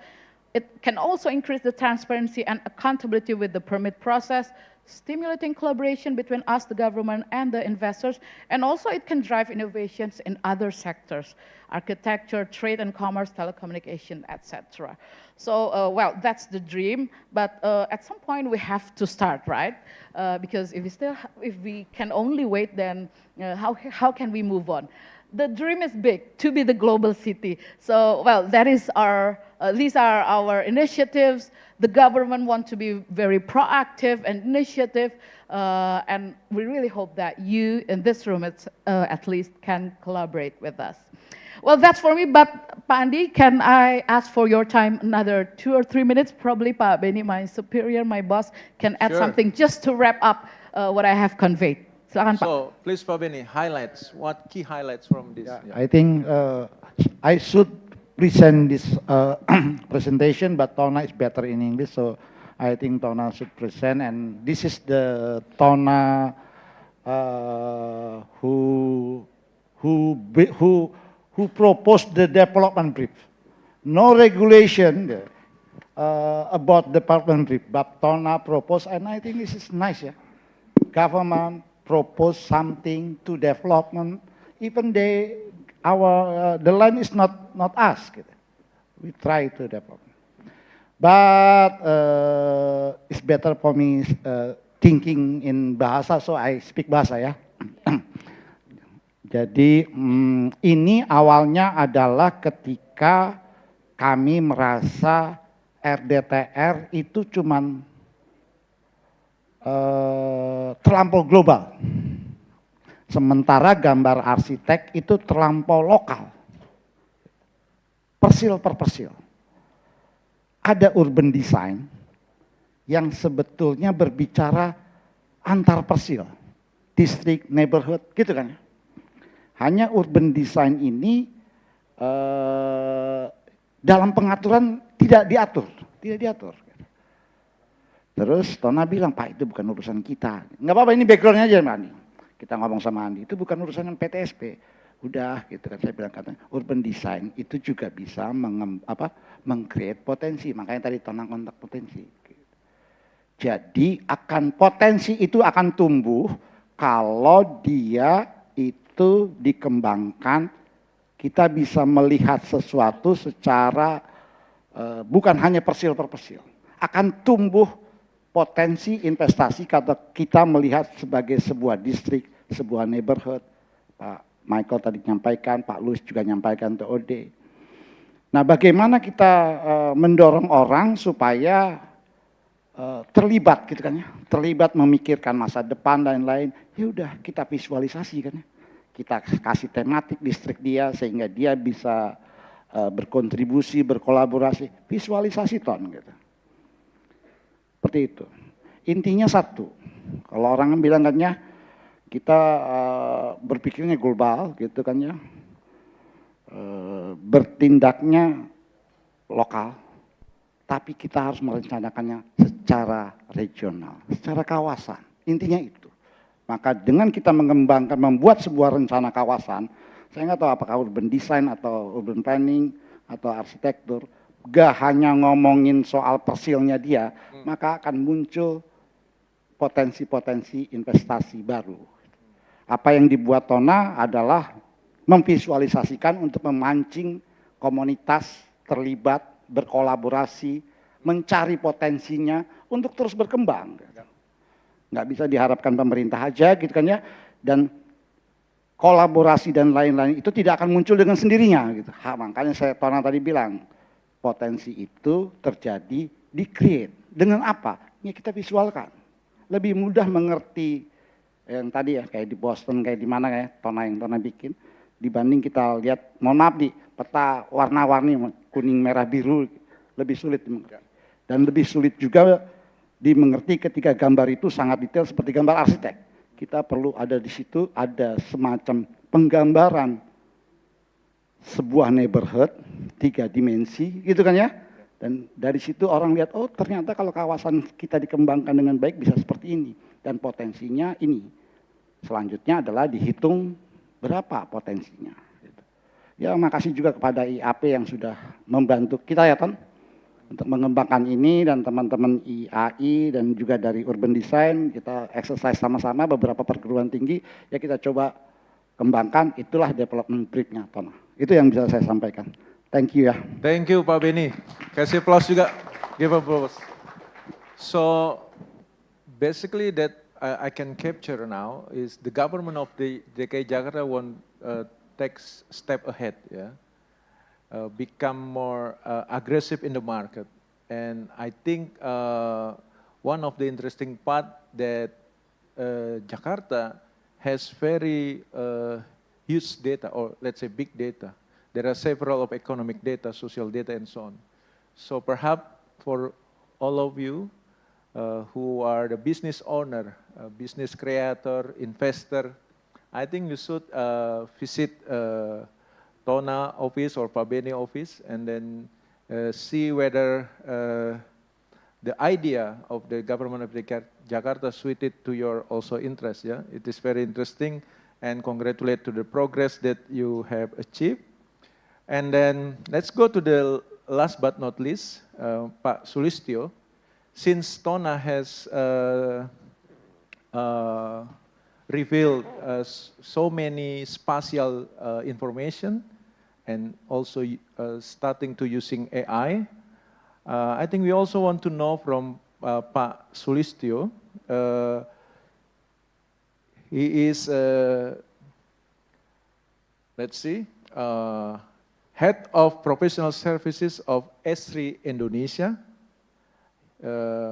It can also increase the transparency and accountability with the permit process stimulating collaboration between us, the government, and the investors, and also it can drive innovations in other sectors, architecture, trade and commerce, telecommunication, etc. So, well, that's the dream, but at some point we have to start, right? Because if we can only wait, then how can we move on? The dream is big, to be the global city. So, well, that is these are our initiatives. The government wants to be very proactive and initiative, and we really hope that you in this room at least can collaborate with us. Well, that's for me, but Pak Andi, can I ask for your time another 2 or 3 minutes? Probably Pak Benni, my superior, my boss, can add something just to wrap up what I have conveyed. Silakan, Pak. So, please Pak Benni, what key highlights from this? Yeah. I think I should present this presentation, but Tona is better in English, so I think Tona should present, and this is the Tona who proposed the development brief. No regulation about development brief, but Tona proposed, and I think this is nice, yeah. Government propose something to development, even the land is not us. We try to develop, but it's better for me thinking in bahasa, so I speak bahasa ya. Jadi ini awalnya adalah ketika kami merasa RDTR itu cuman terlampau global. Sementara gambar arsitek itu terlampau lokal. Persil per persil. Ada urban design yang sebetulnya berbicara antar persil. Distrik, neighborhood, gitu kan. Hanya urban design ini dalam pengaturan tidak diatur. Terus Tona bilang, Pak itu bukan urusan kita. Nggak apa-apa, ini backgroundnya aja Andi. Kita ngomong sama Andi, itu bukan urusan yang PTSP. Udah gitu kan, saya bilang katanya urban design itu juga bisa meng-create potensi. Makanya tadi Tona kontak potensi. Jadi potensi itu akan tumbuh kalau dia itu dikembangkan, kita bisa melihat sesuatu secara bukan hanya persil per persil. Akan tumbuh potensi investasi kalau kita melihat sebagai sebuah distrik, sebuah neighborhood. Pak Michael tadi menyampaikan, Pak Louis juga menyampaikan TOD. Nah, bagaimana kita mendorong orang supaya terlibat gitu kan ya, terlibat memikirkan masa depan dan lain-lain. Ya udah kita visualisasi kan ya. Kita kasih tematik distrik dia sehingga dia bisa berkontribusi, berkolaborasi, visualisasi gitu. Seperti itu. Intinya satu. Kalau orang bilang kan ya, kita berpikirnya global gitu kan ya. Bertindaknya lokal. Tapi kita harus merencanakannya secara regional, secara kawasan. Intinya itu. Maka dengan kita mengembangkan, membuat sebuah rencana kawasan, saya nggak tahu apakah urban design atau urban planning atau arsitektur, gak hanya ngomongin soal persilnya dia, maka akan muncul potensi-potensi investasi baru. Apa yang dibuat Tona adalah memvisualisasikan untuk memancing komunitas terlibat, berkolaborasi, mencari potensinya untuk terus berkembang. Nggak bisa diharapkan pemerintah aja gitu kan ya, dan kolaborasi dan lain-lain itu tidak akan muncul dengan sendirinya gitu. Makanya Tona tadi bilang, potensi itu terjadi di create. Dengan apa? Ya kita visualkan. Lebih mudah mengerti yang tadi ya, kayak di Boston, kayak di mana ya, yang Tona bikin. Dibanding kita lihat, mohon maaf di peta warna-warni, kuning, merah, biru, lebih sulit dimengerti. Dan lebih sulit juga dimengerti ketika gambar itu sangat detail seperti gambar arsitek. Kita perlu ada di situ, ada semacam penggambaran sebuah neighborhood, 3 dimensi, gitu kan ya. Dan dari situ orang lihat, oh ternyata kalau kawasan kita dikembangkan dengan baik bisa seperti ini. Dan potensinya ini. Selanjutnya adalah dihitung berapa potensinya. Ya makasih juga kepada IAP yang sudah membantu kita ya Ton. untuk mengembangkan ini, dan teman-teman IAI dan juga dari Urban Design kita exercise sama-sama beberapa perguruan tinggi, ya kita coba kembangkan, itulah development briefnya Tona. Itu yang bisa saya sampaikan. Thank you ya. Thank you Pak Benni. Kasih applause juga. Give applause. So basically that I can capture now is the government of the DKI Jakarta want take step ahead, yeah, become more aggressive in the market, and I think one of the interesting part that Jakarta has very huge data, or let's say big data. There are several of economic data, social data, and so on. So perhaps for all of you who are the business owner, business creator, investor, I think you should visit Tona office or Pak Benni office, and then see whether the idea of the government of Jakarta suited to your also interest. Yeah, it is very interesting, and congratulate to the progress that you have achieved. And then let's go to the last but not least, Pak Sulistyo. Since Tona has revealed so many spatial information, and also starting to using AI, I think we also want to know from Pak Sulistyo. He is, let's see, Head of Professional Services of Esri Indonesia.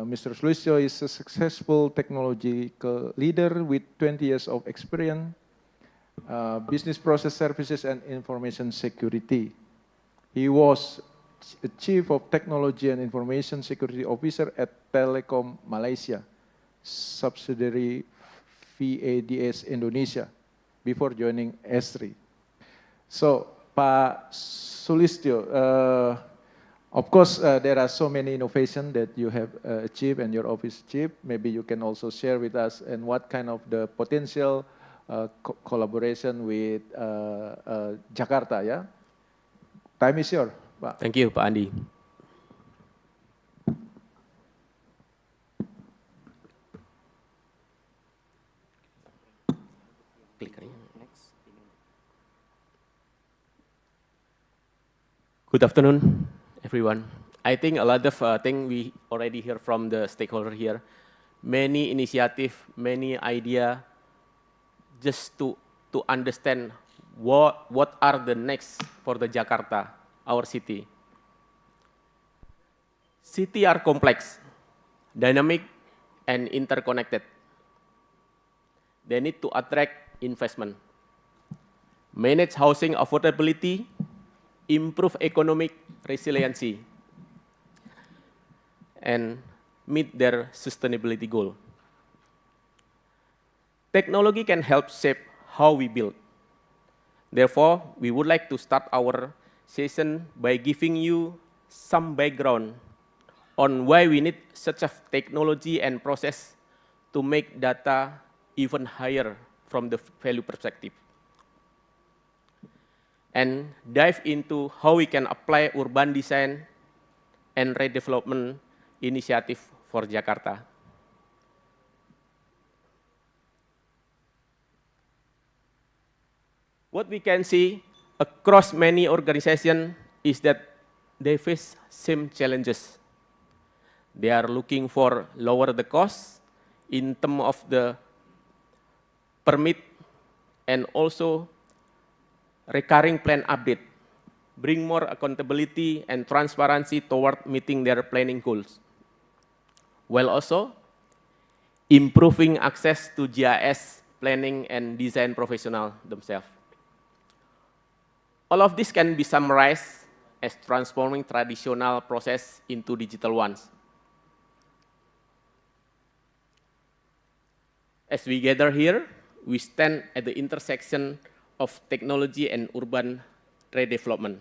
Mr. Sulistyo is a successful technological leader with 20 years of experience, business process services and information security. He was the Chief of Technology and Information Security Officer at Telekom Malaysia, subsidiary VADS Indonesia, before joining Esri. So, Pak Sulistyo, of course, there are so many innovations that you have achieved and your office achieved. Maybe you can also share with us and what kind of the potential collaboration with Jakarta, yeah? Time is yours, Pak. Thank you, Pak Andi. Good afternoon, everyone. I think a lot of things we already hear from the stakeholder here. Many initiative, many idea, just to understand what are the next for the Jakarta, our city. City are complex, dynamic, and interconnected. They need to attract investment, manage housing affordability, improve economic resiliency, and meet their sustainability goal. Technology can help shape how we build. Therefore, we would like to start our session by giving you some background on why we need such a technology and process to make data even higher from the value perspective, and dive into how we can apply urban design and redevelopment initiative for Jakarta. What we can see across many organizations is that they face same challenges. They are looking for lower the cost in terms of the permit and also recurring plan update, bring more accountability and transparency toward meeting their planning goals, while also improving access to GIS planning and design professional themselves. All of this can be summarized as transforming traditional process into digital ones. As we gather here, we stand at the intersection of technology and urban redevelopment,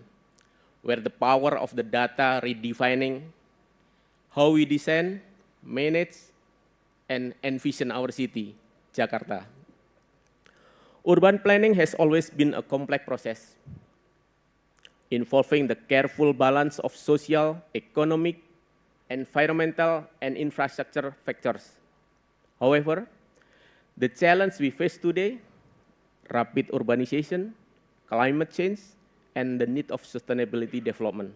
where the power of the data redefining how we design, manage, and envision our city, Jakarta. Urban planning has always been a complex process, involving the careful balance of social, economic, environmental, and infrastructure factors. However, the challenge we face today, rapid urbanization, climate change, and the need of sustainability development,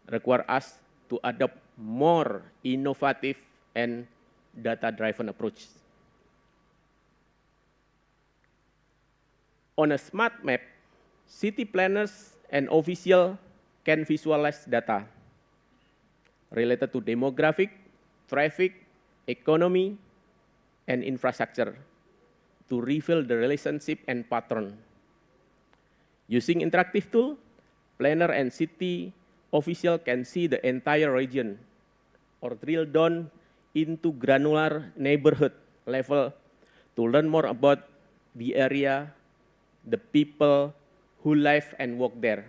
require us to adopt more innovative and data-driven approach. On a smart map, city planners and officials can visualize data related to demographic, traffic, economy, and infrastructure to reveal the relationship and pattern. Using interactive tool, planner and city official can see the entire region or drill down into granular neighborhood level to learn more about the area, the people who live and work there.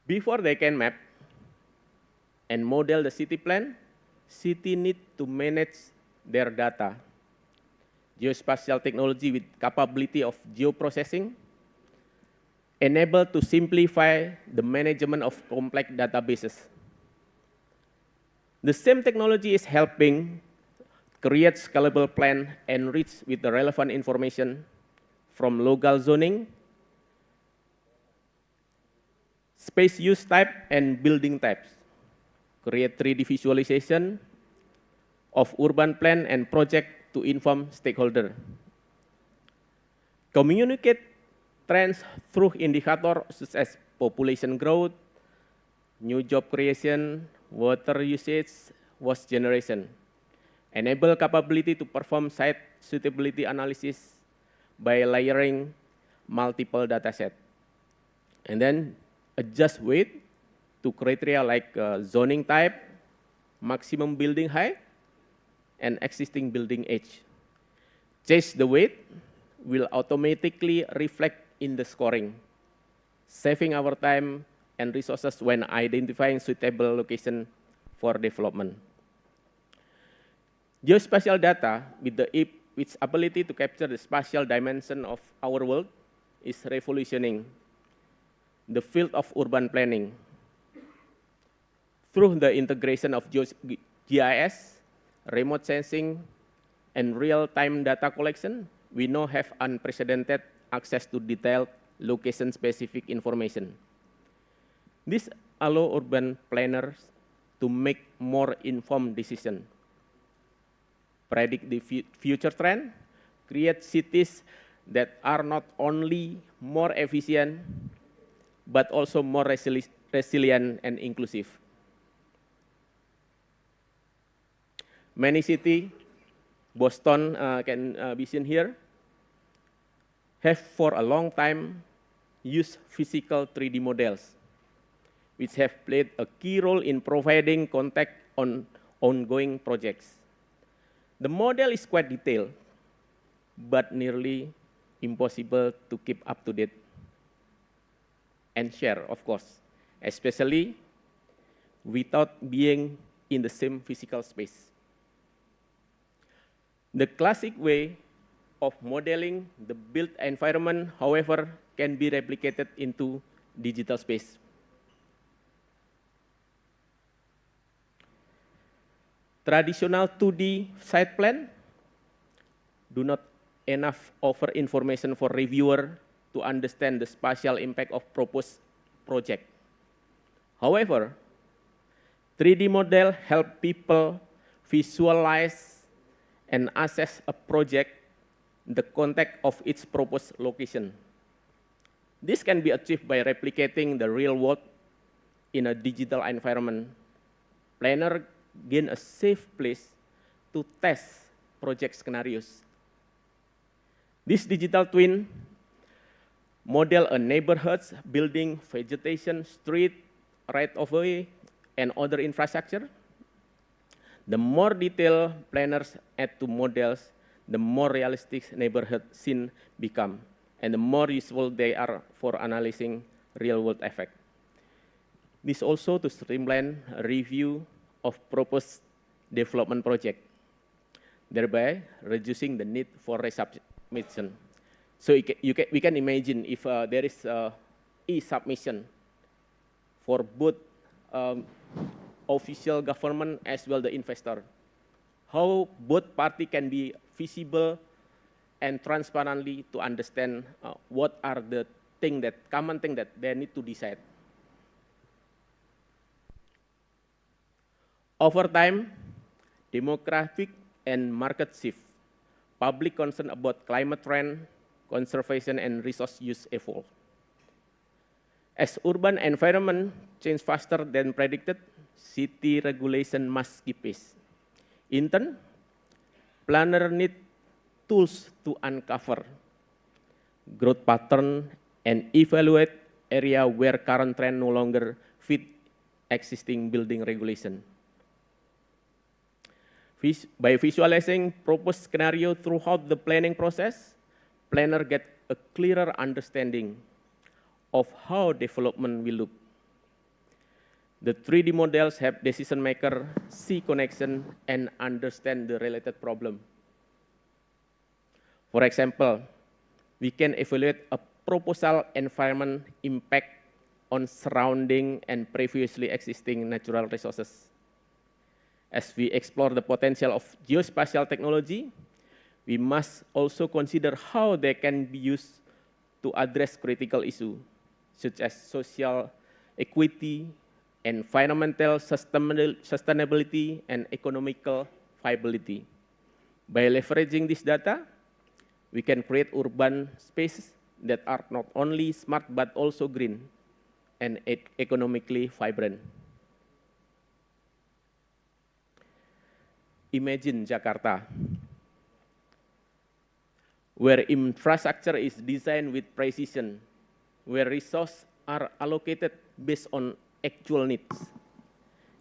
Before they can map and model the city plan, city need to manage their data. Geospatial technology with capability of geoprocessing enable to simplify the management of complex databases. The same technology is helping create scalable plan enriched with the relevant information from local zoning, space use type, and building types. Create 3D visualization of urban plan and project to inform stakeholder. Communicate trends through indicators such as population growth, new job creation, water usage, waste generation. Enable capability to perform site suitability analysis by layering multiple datasets. And then adjust weight to criteria like zoning type, maximum building height, and existing building age. Change the weight will automatically reflect in the scoring, saving our time and resources when identifying suitable location for development. Geospatial data with its ability to capture the spatial dimension of our world is revolutionizing the field of urban planning. Through the integration of GIS, remote sensing, and real-time data collection, we now have unprecedented access to detailed location-specific information. This allows urban planners to make more informed decisions, predict the future trend, create cities that are not only more efficient, but also more resilient and inclusive. Many cities, Boston can be seen here, have for a long time used physical 3D models, which have played a key role in providing context on ongoing projects. The model is quite detailed, but nearly impossible to keep up to date and share, of course, especially without being in the same physical space. The classic way of modeling the built environment, however, can be replicated into digital space. Traditional 2D site plan do not enough offer information for reviewer to understand the spatial impact of proposed project. However, 3D model help people visualize and assess a project, the context of its proposed location. This can be achieved by replicating the real world in a digital environment. Planner gain a safe place to test project scenarios. This digital twin model a neighborhood's building, vegetation, street, right-of-way, and other infrastructure. The more detailed planners add to models, the more realistic neighborhood scene become, and the more useful they are for analyzing real-world effect. This also to streamline review of proposed development project, thereby reducing the need for resubmission. So we can imagine if there is e-submission for both official government as well the investor. How both party can be visible and transparently to understand what are the common thing that they need to decide. Over time, demographic and market shift, public concern about climate trend, conservation and resource use evolve. As urban environment change faster than predicted, city regulation must keep pace. In turn, planner need tools to uncover growth pattern and evaluate area where current trend no longer fit existing building regulation. By visualizing proposed scenario throughout the planning process, planner get a clearer understanding of how development will look. The 3D models help decision maker see connection and understand the related problem. For example, we can evaluate a proposal environment impact on surrounding and previously existing natural resources. As we explore the potential of geospatial technology, we must also consider how they can be used to address critical issues, such as social equity, environmental sustainability, and economical viability. By leveraging this data, we can create urban spaces that are not only smart but also green and economically vibrant. Imagine Jakarta, where infrastructure is designed with precision, where resources are allocated based on actual needs,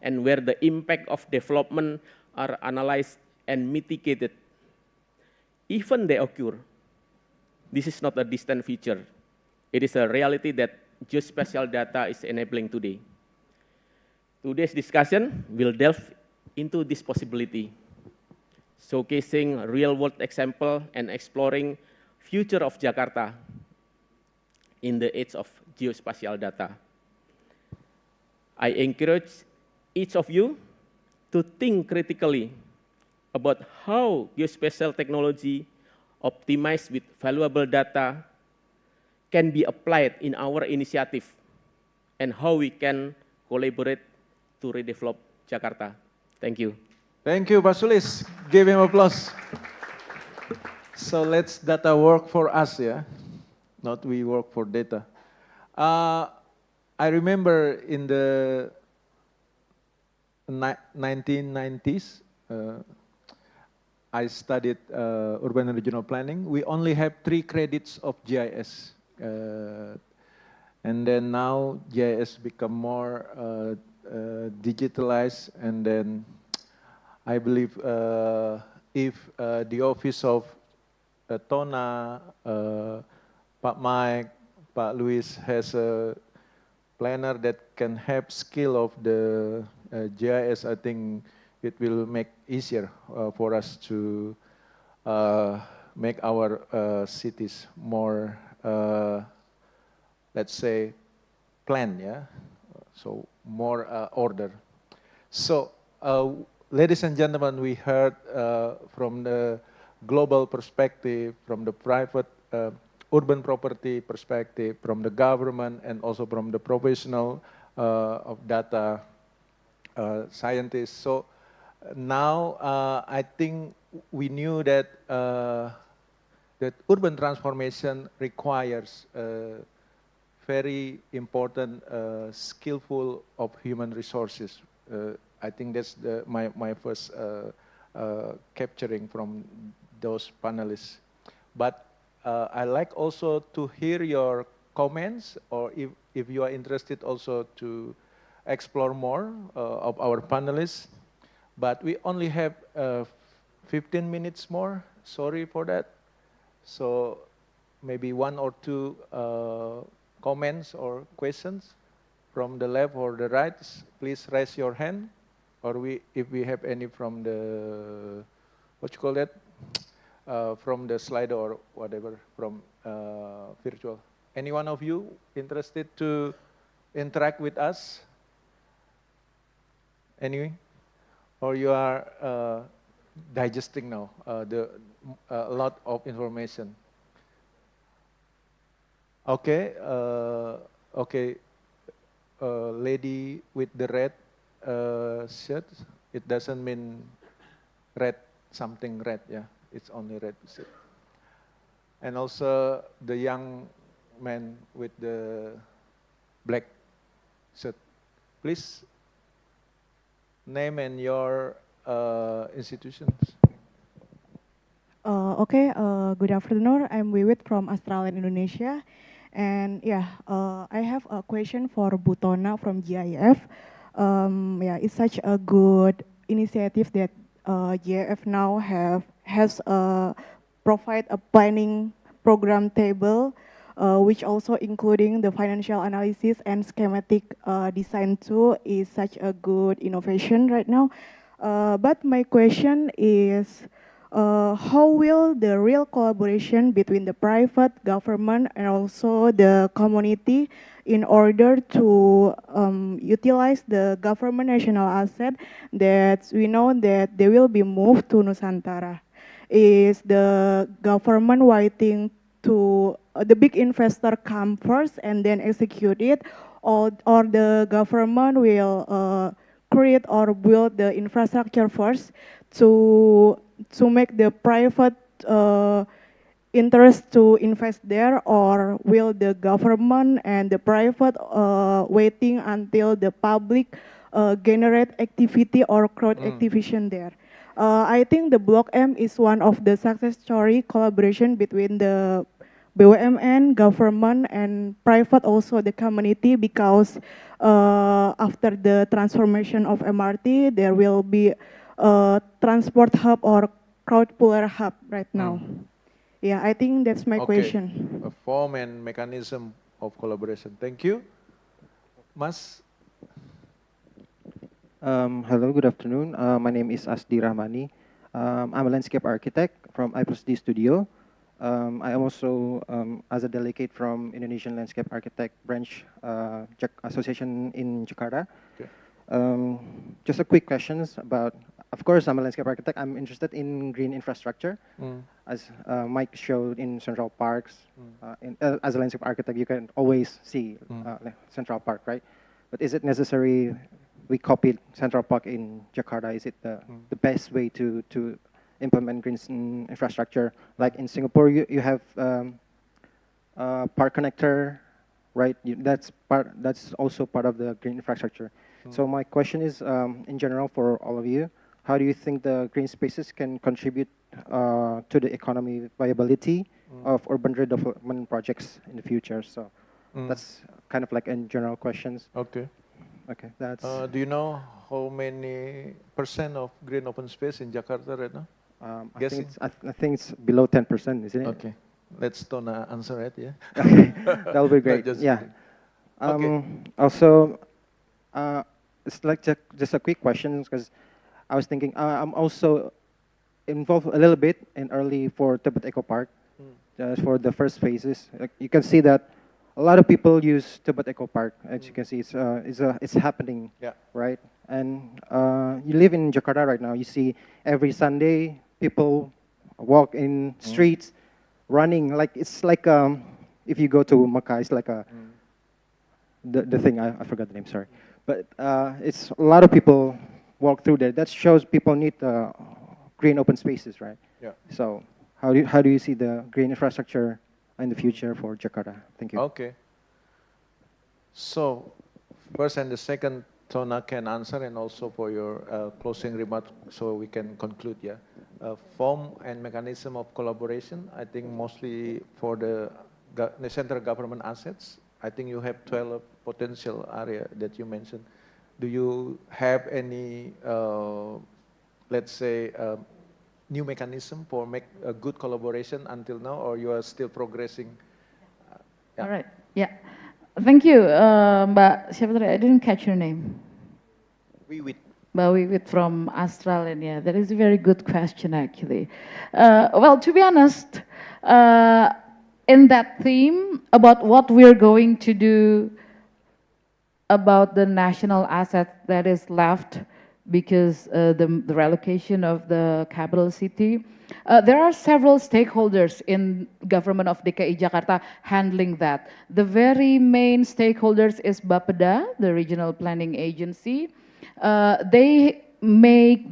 and where the impact of development are analyzed and mitigated. Even they occur, this is not a distant future. It is a reality that geospatial data is enabling today. Today's discussion will delve into this possibility, showcasing real-world example and exploring future of Jakarta in the age of geospatial data. I encourage each of you to think critically about how geospatial technology optimized with valuable data can be applied in our initiative and how we can collaborate to redevelop Jakarta. Thank you. Thank you, Pak Sulis. Give him applause. So let's data work for us, yeah? Not we work for data. I remember in the 1990s, I studied urban and regional planning. We only have 3 credits of GIS. And then now GIS become more digitalized, and then I believe if the office of Tona, Pak Mike, Pak Luis has a planner that can have skill of the GIS, I think it will make easier for us to make our cities more, let's say, planned, yeah? So more order. So, ladies and gentlemen, we heard from the global perspective, from the private urban property perspective, from the government, and also from the professional of data scientists. So now I think we knew that that urban transformation requires very important skillful of human resources. I think that's my first capturing from those panelists. But I like also to hear your comments, or if you are interested also to explore more of our panelists. But we only have 15 minutes more, sorry for that. So maybe 1 or 2 comments or questions from the left or the right. Please raise your hand, or if we have any from the, what you call that? From the slide or whatever, from virtual. Any one of you interested to interact with us? Anyway, or you are digesting now a lot of information? Okay, okay. Lady with the red shirt. It doesn't mean red, something red. Yeah, it's only red shirt. And also the young man with the black shirt. Please name and your institutions. Okay, good afternoon. I'm Wiwit from Australian Indonesia. And yeah, I have a question for Butona from GIF. Yeah, it's such a good initiative that GIF now has provide a planning program table, which also including the financial analysis and schematic design tool is such a good innovation right now. But my question is, how will the real collaboration between the private, government, and also the community in order to utilize the government national asset that we know that they will be moved to Nusantara? Is the government waiting to the big investor come first and then execute it, or the government will create or build the infrastructure first to make the private interest to invest there, or will the government and the private waiting until the public generate activity or crowd activation there? I think the Block M is one of the success story collaboration between the BUMN, government, and private, also the community, because after the transformation of MRT, there will be a transport hub or crowd puller hub right now. Yeah, I think that's my question. A form and mechanism of collaboration. Thank you. Mas? Hello, good afternoon. My name is Asdi Rahmani. I'm a landscape architect from I+D Studio. I am also as a delegate from Indonesian Landscape Architect Branch Association in Jakarta. Okay. Just a quick questions about, of course, I'm a landscape architect. I'm interested in green infrastructure. As Mike showed in Central Parks, as a landscape architect, you can always see Central Park, right? But is it necessary we copied Central Park in Jakarta? Is it the best way to implement green infrastructure? Like in Singapore, you have park connector, right? That's also part of the green infrastructure. So my question is, in general, for all of you, how do you think the green spaces can contribute to the economy viability of urban redevelopment projects in the future? So that's kind of like in general questions. Okay. Okay, that's. Do you know how many % of green open space in Jakarta right now? I think it's below 10%, isn't it? Okay, let's Tona answer it. Yeah. Okay, that will be great. Yeah. Okay. Also, it's like just a quick question, because I was thinking I'm also involved a little bit in early for Tebet Eco Park, for the first phases. Like you can see that a lot of people use Tebet Eco Park. As you can see, it's happening, right? And you live in Jakarta right now. You see every Sunday people walk in streets, running. Like it's like if you go to Makkah, it's like a the thing I forgot the name. Sorry, but it's a lot of people walk through there. That shows people need green open spaces, right? Yeah. So how do you see the green infrastructure in the future for Jakarta? Thank you. Okay. So, first and the second, Tona can answer, and also for your closing remark, so we can conclude. Yeah, form and mechanism of collaboration. I think mostly for the central government assets. I think you have 12 potential area that you mentioned. Do you have any, let's say, new mechanism for make a good collaboration until now, or you are still progressing? Yeah. All right. Yeah. Thank you, Mbak. Siapa tadi? I didn't catch your name. Wiwit. Mbak Wiwit from Australia. Yeah, that is a very good question, actually. Well, to be honest, in that theme about what we're going to do about the national asset that is left because the relocation of the capital city. There are several stakeholders in government of DKI Jakarta handling that. The very main stakeholders is Bapeda, the regional planning agency. They make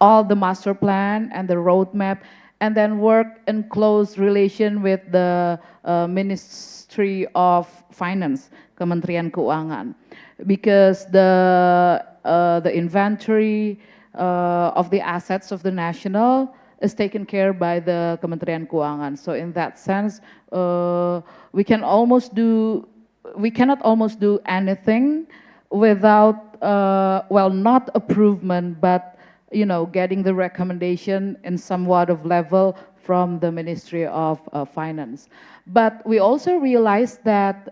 all the master plan and the roadmap and then work in close relation with the Ministry of Finance, Kementerian Keuangan, because the inventory of the assets of the national is taken care by the Kementerian Keuangan. So in that sense, we cannot almost do anything without, well, not approval, but getting the recommendation in somewhat of level from the Ministry of Finance. But we also realize that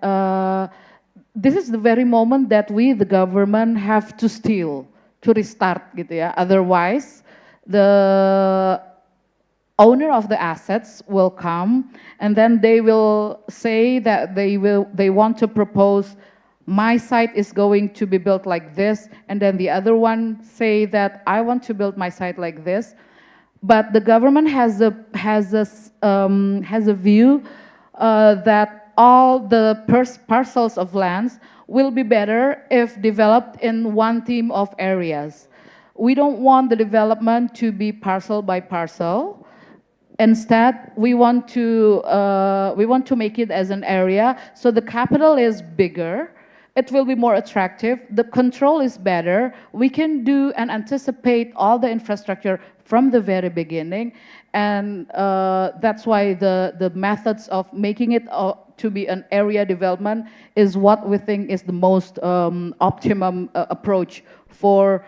this is the very moment that we, the government, have to steal, to restart gitu ya. Otherwise, the owner of the assets will come and then they will say that they want to propose my site is going to be built like this, and then the other one say that I want to build my site like this. But the government has a view that all the parcels of lands will be better if developed in one theme of areas. We don't want the development to be parcel by parcel. Instead, we want to make it as an area, so the capital is bigger. It will be more attractive. The control is better. We can do and anticipate all the infrastructure from the very beginning, and that's why the methods of making it to be an area development is what we think is the most optimum approach for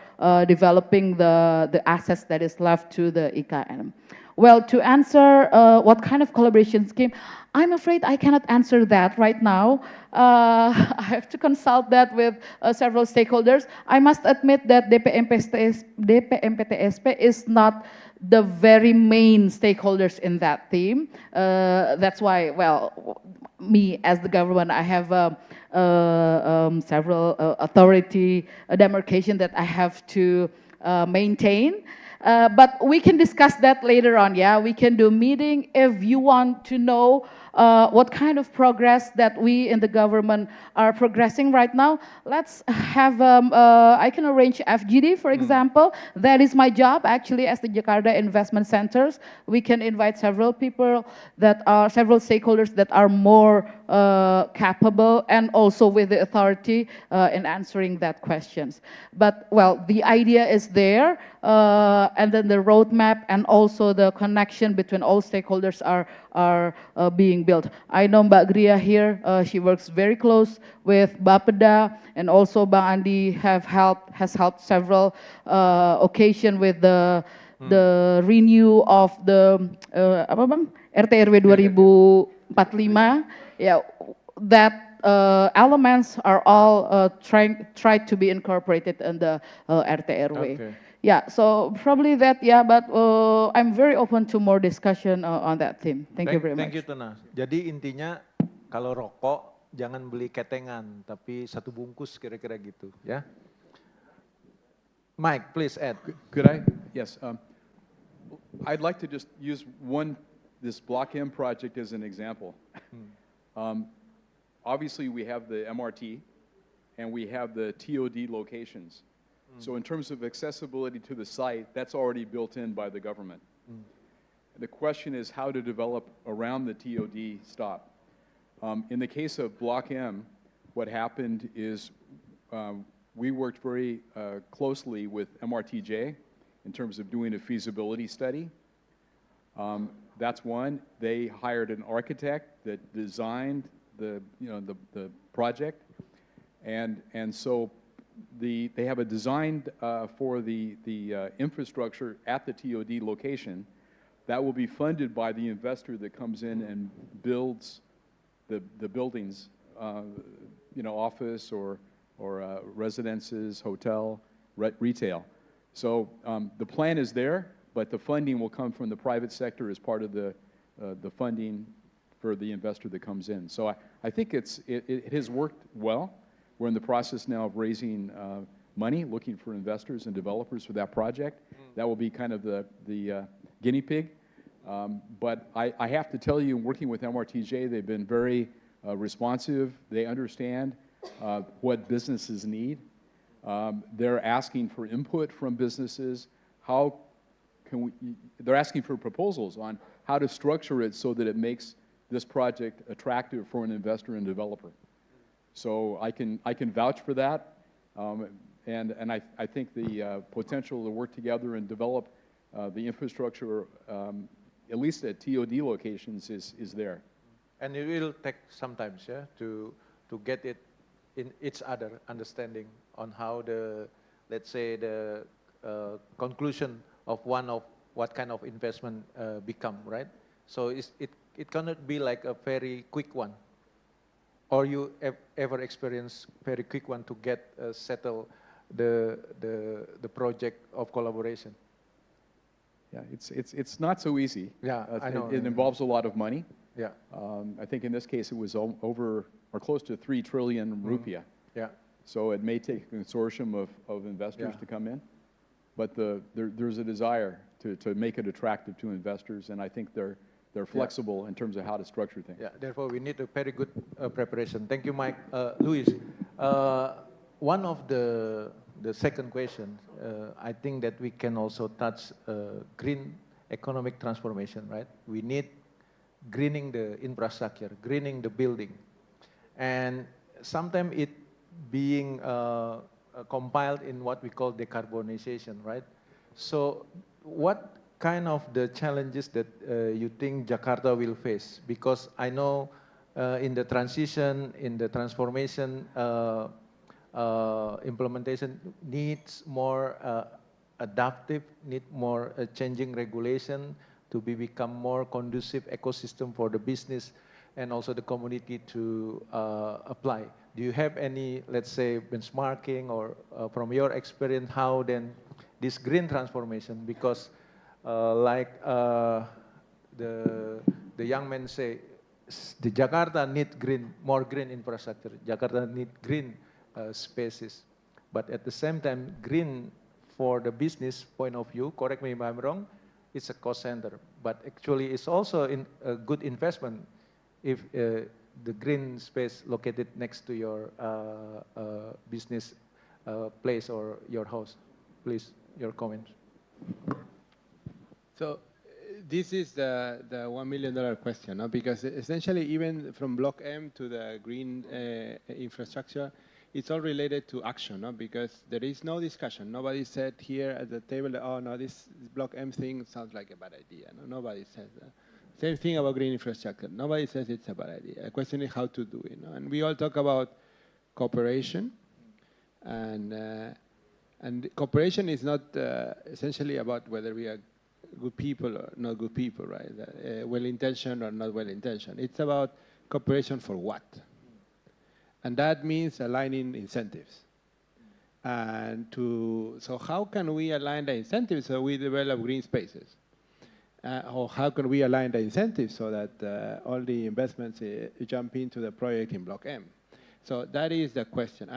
developing the assets that is left to the IKN. Well, to answer what kind of collaboration scheme, I'm afraid I cannot answer that right now. I have to consult that with several stakeholders. I must admit that DPMPTSP is not the very main stakeholders in that theme. That's why, well, me as the government, I have several authority demarcation that I have to maintain. But we can discuss that later on, yeah? We can do a meeting if you want to know what kind of progress that we in the government are progressing right now. Let's have, I can arrange FGD, for example. That is my job, actually, as the Jakarta Investment Centers. We can invite several people that are, several stakeholders that are more capable and also with the authority in answering that questions. But, well, the idea is there. And then the roadmap and also the connection between all stakeholders are being built. I know Mbak Gria here, she works very close with Bapeda, and also Bang Andi has helped several occasion with the renew of the apa Bang? RT/RW 2045. Yeah, that elements are all tried to be incorporated in the RT/RW. Okay. Yeah, so probably that, yeah, but I'm very open to more discussion on that theme. Thank you very much. Thank you, Tena. Jadi intinya kalau rokok jangan beli ketengan, tapi satu bungkus kira-kira gitu, ya. Mike, please add. Could I? Yes. I'd like to just use this Block M project as an example. Obviously, we have the MRT, and we have the TOD locations. So in terms of accessibility to the site, that's already built in by the government. The question is how to develop around the TOD stop. In the case of Block M, what happened is we worked very closely with MRTJ in terms of doing a feasibility study. That's one. They hired an architect that designed the project, and so they have a design for the infrastructure at the TOD location that will be funded by the investor that comes in and builds the buildings, office or residences, hotel, retail. So the plan is there, but the funding will come from the private sector as part of the funding for the investor that comes in. So I think it has worked well. We're in the process now of raising money, looking for investors and developers for that project. That will be kind of the guinea pig. But I have to tell you, working with MRTJ, they've been very responsive. They understand what businesses need. They're asking for input from businesses. They're asking for proposals on how to structure it so that it makes this project attractive for an investor and developer. So I can vouch for that, and I think the potential to work together and develop the infrastructure, at least at TOD locations, is there. And it will take some time, yeah, to get it in each other understanding on how let's say the conclusion of what kind of investment become, right? So it cannot be like a very quick one. Or you ever experience very quick one to get settle the project of collaboration? Yeah, it's not so easy. Yeah, I know. It involves a lot of money. Yeah. I think in this case it was over or close to 3 trillion rupiah. Yeah. So it may take a consortium of investors to come in, but there's a desire to make it attractive to investors, and I think they're flexible in terms of how to structure things. Yeah. Therefore, we need a very good preparation. Thank you, Mike. Luis, one of the second question, I think that we can also touch green economic transformation, right? We need greening the infrastructure, greening the building, and sometimes it being compiled in what we call decarbonization, right? So what kind of the challenges that you think Jakarta will face? Because I know in the transition, in the transformation, implementation needs more adaptive, need more changing regulation to become more conducive ecosystem for the business and also the community to apply. Do you have any, let's say, benchmarking or from your experience, how then this green transformation, because like the young men say, the Jakarta need more green infrastructure, Jakarta need green spaces, but at the same time, green for the business point of view, correct me if I'm wrong, it's a cost center, but actually it's also a good investment if the green space located next to your business place or your house. Please, your comments. So this is the $1 million question, no? Because essentially even from Block M to the green infrastructure, it's all related to action, no? Because there is no discussion. Nobody said here at the table, oh no, this Block M thing sounds like a bad idea. No, nobody says that. Same thing about green infrastructure. Nobody says it's a bad idea. The question is how to do it, no? And we all talk about cooperation, and cooperation is not essentially about whether we are good people or not good people, right? Well-intentioned or not well-intentioned. It's about cooperation for what? And that means aligning incentives. And so how can we align the incentives so we develop green spaces? Or how can we align the incentives so that all the investments jump into the project in Block M? So that is the question.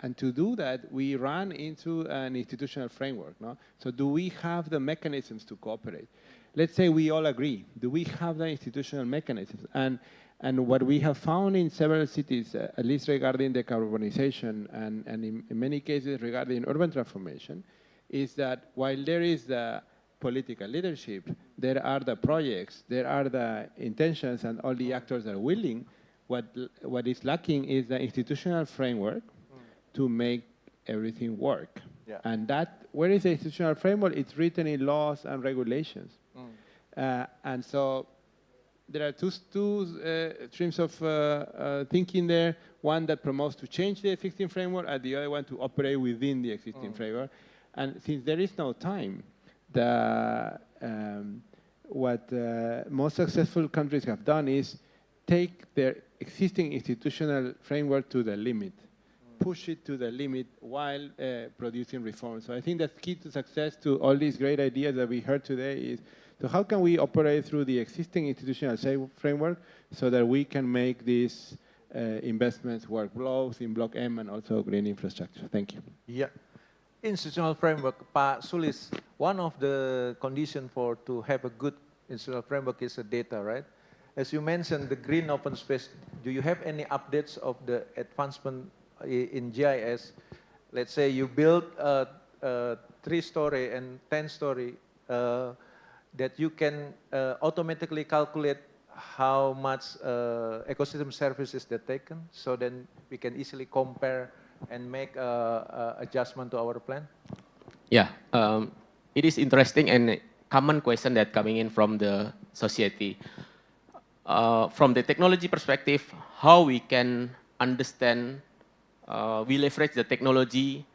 And to do that, we run into an institutional framework, no? So do we have the mechanisms to cooperate? Let's say we all agree. Do we have the institutional mechanisms? And what we have found in several cities, at least regarding decarbonization and in many cases regarding urban transformation, is that while there is the political leadership, there are the projects, there are the intentions and all the actors that are willing. What is lacking is the institutional framework to make everything work. Yeah. And that, where is the institutional framework? It's written in laws and regulations. And so there are two streams of thinking there. One that promotes to change the existing framework, and the other one to operate within the existing framework. And since there is no time, what most successful countries have done is take their existing institutional framework to the limit. push it to the limit while producing reform. So I think that's key to success to all these great ideas that we heard today is, so how can we operate through the existing institutional framework so that we can make these investments work both in Block M and also green infrastructure? Thank you. Yeah. Institutional framework, Pak Sulis, one of the conditions to have a good institutional framework is the data, right? As you mentioned, the green open space, do you have any updates of the advancement in GIS? Let's say you build a 3-story and 10-story, that you can automatically calculate how much ecosystem services they're taken, so then we can easily compare and make adjustment to our plan? Yeah, it is interesting and common question that coming in from the society. From the technology perspective, how we can understand, we leverage the technology,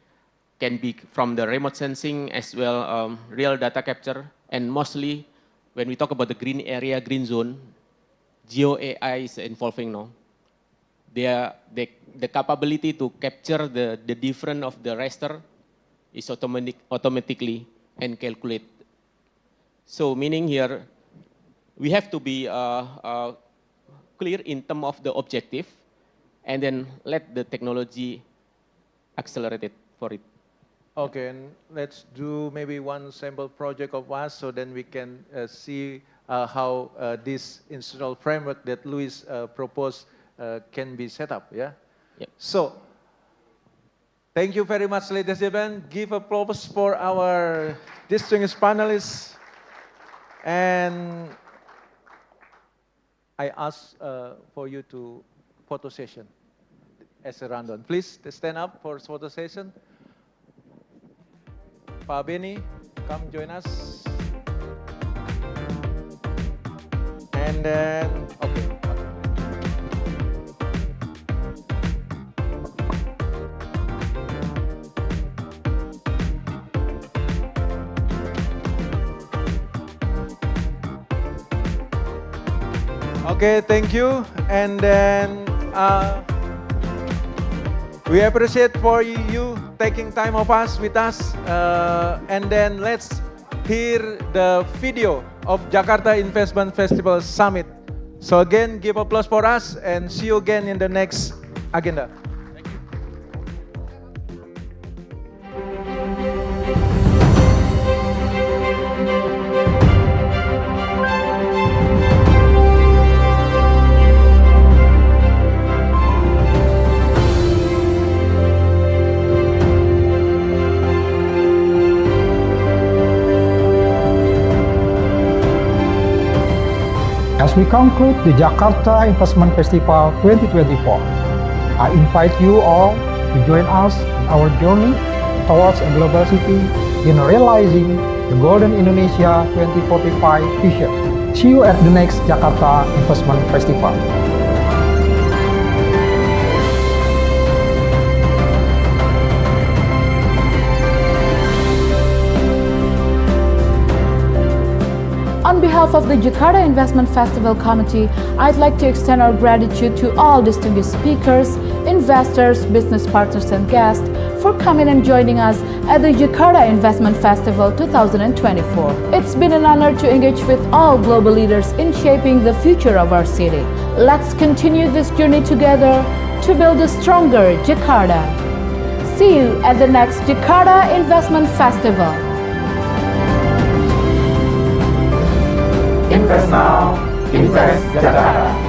can be from the remote sensing as well, real data capture, and mostly when we talk about the green area, green zone, Geo AI is involving now. The capability to capture the difference of the raster is automatically and calculate. So meaning here, we have to be clear in terms of the objective, and then let the technology accelerate it for it. Okay, and let's do maybe one sample project of us, so then we can see how this institutional framework that Luis proposed can be set up, yeah? Yep. So, thank you very much, ladies and gentlemen. Give applause for our distinguished panelists. And I ask for you to photo session as a rundown. Please stand up for photo session. Pak Benni, come join us. And then, okay. Okay, thank you. And then we appreciate for you taking time of us with us. And then let's hear the video of Jakarta Investment Festival Summit. So again, give applause for us and see you again in the next agenda. As we conclude the Jakarta Investment Festival 2024, I invite you all to join us in our journey towards a global city in realizing the Golden Indonesia 2045 vision. See you at the next Jakarta Investment Festival. On behalf of the Jakarta Investment Festival Committee, I'd like to extend our gratitude to all distinguished speakers, investors, business partners and guests for coming and joining us at the Jakarta Investment Festival 2024. It's been an honor to engage with all global leaders in shaping the future of our city. Let's continue this journey together to build a stronger Jakarta. See you at the next Jakarta Investment Festival. Invest now, invest Jakarta.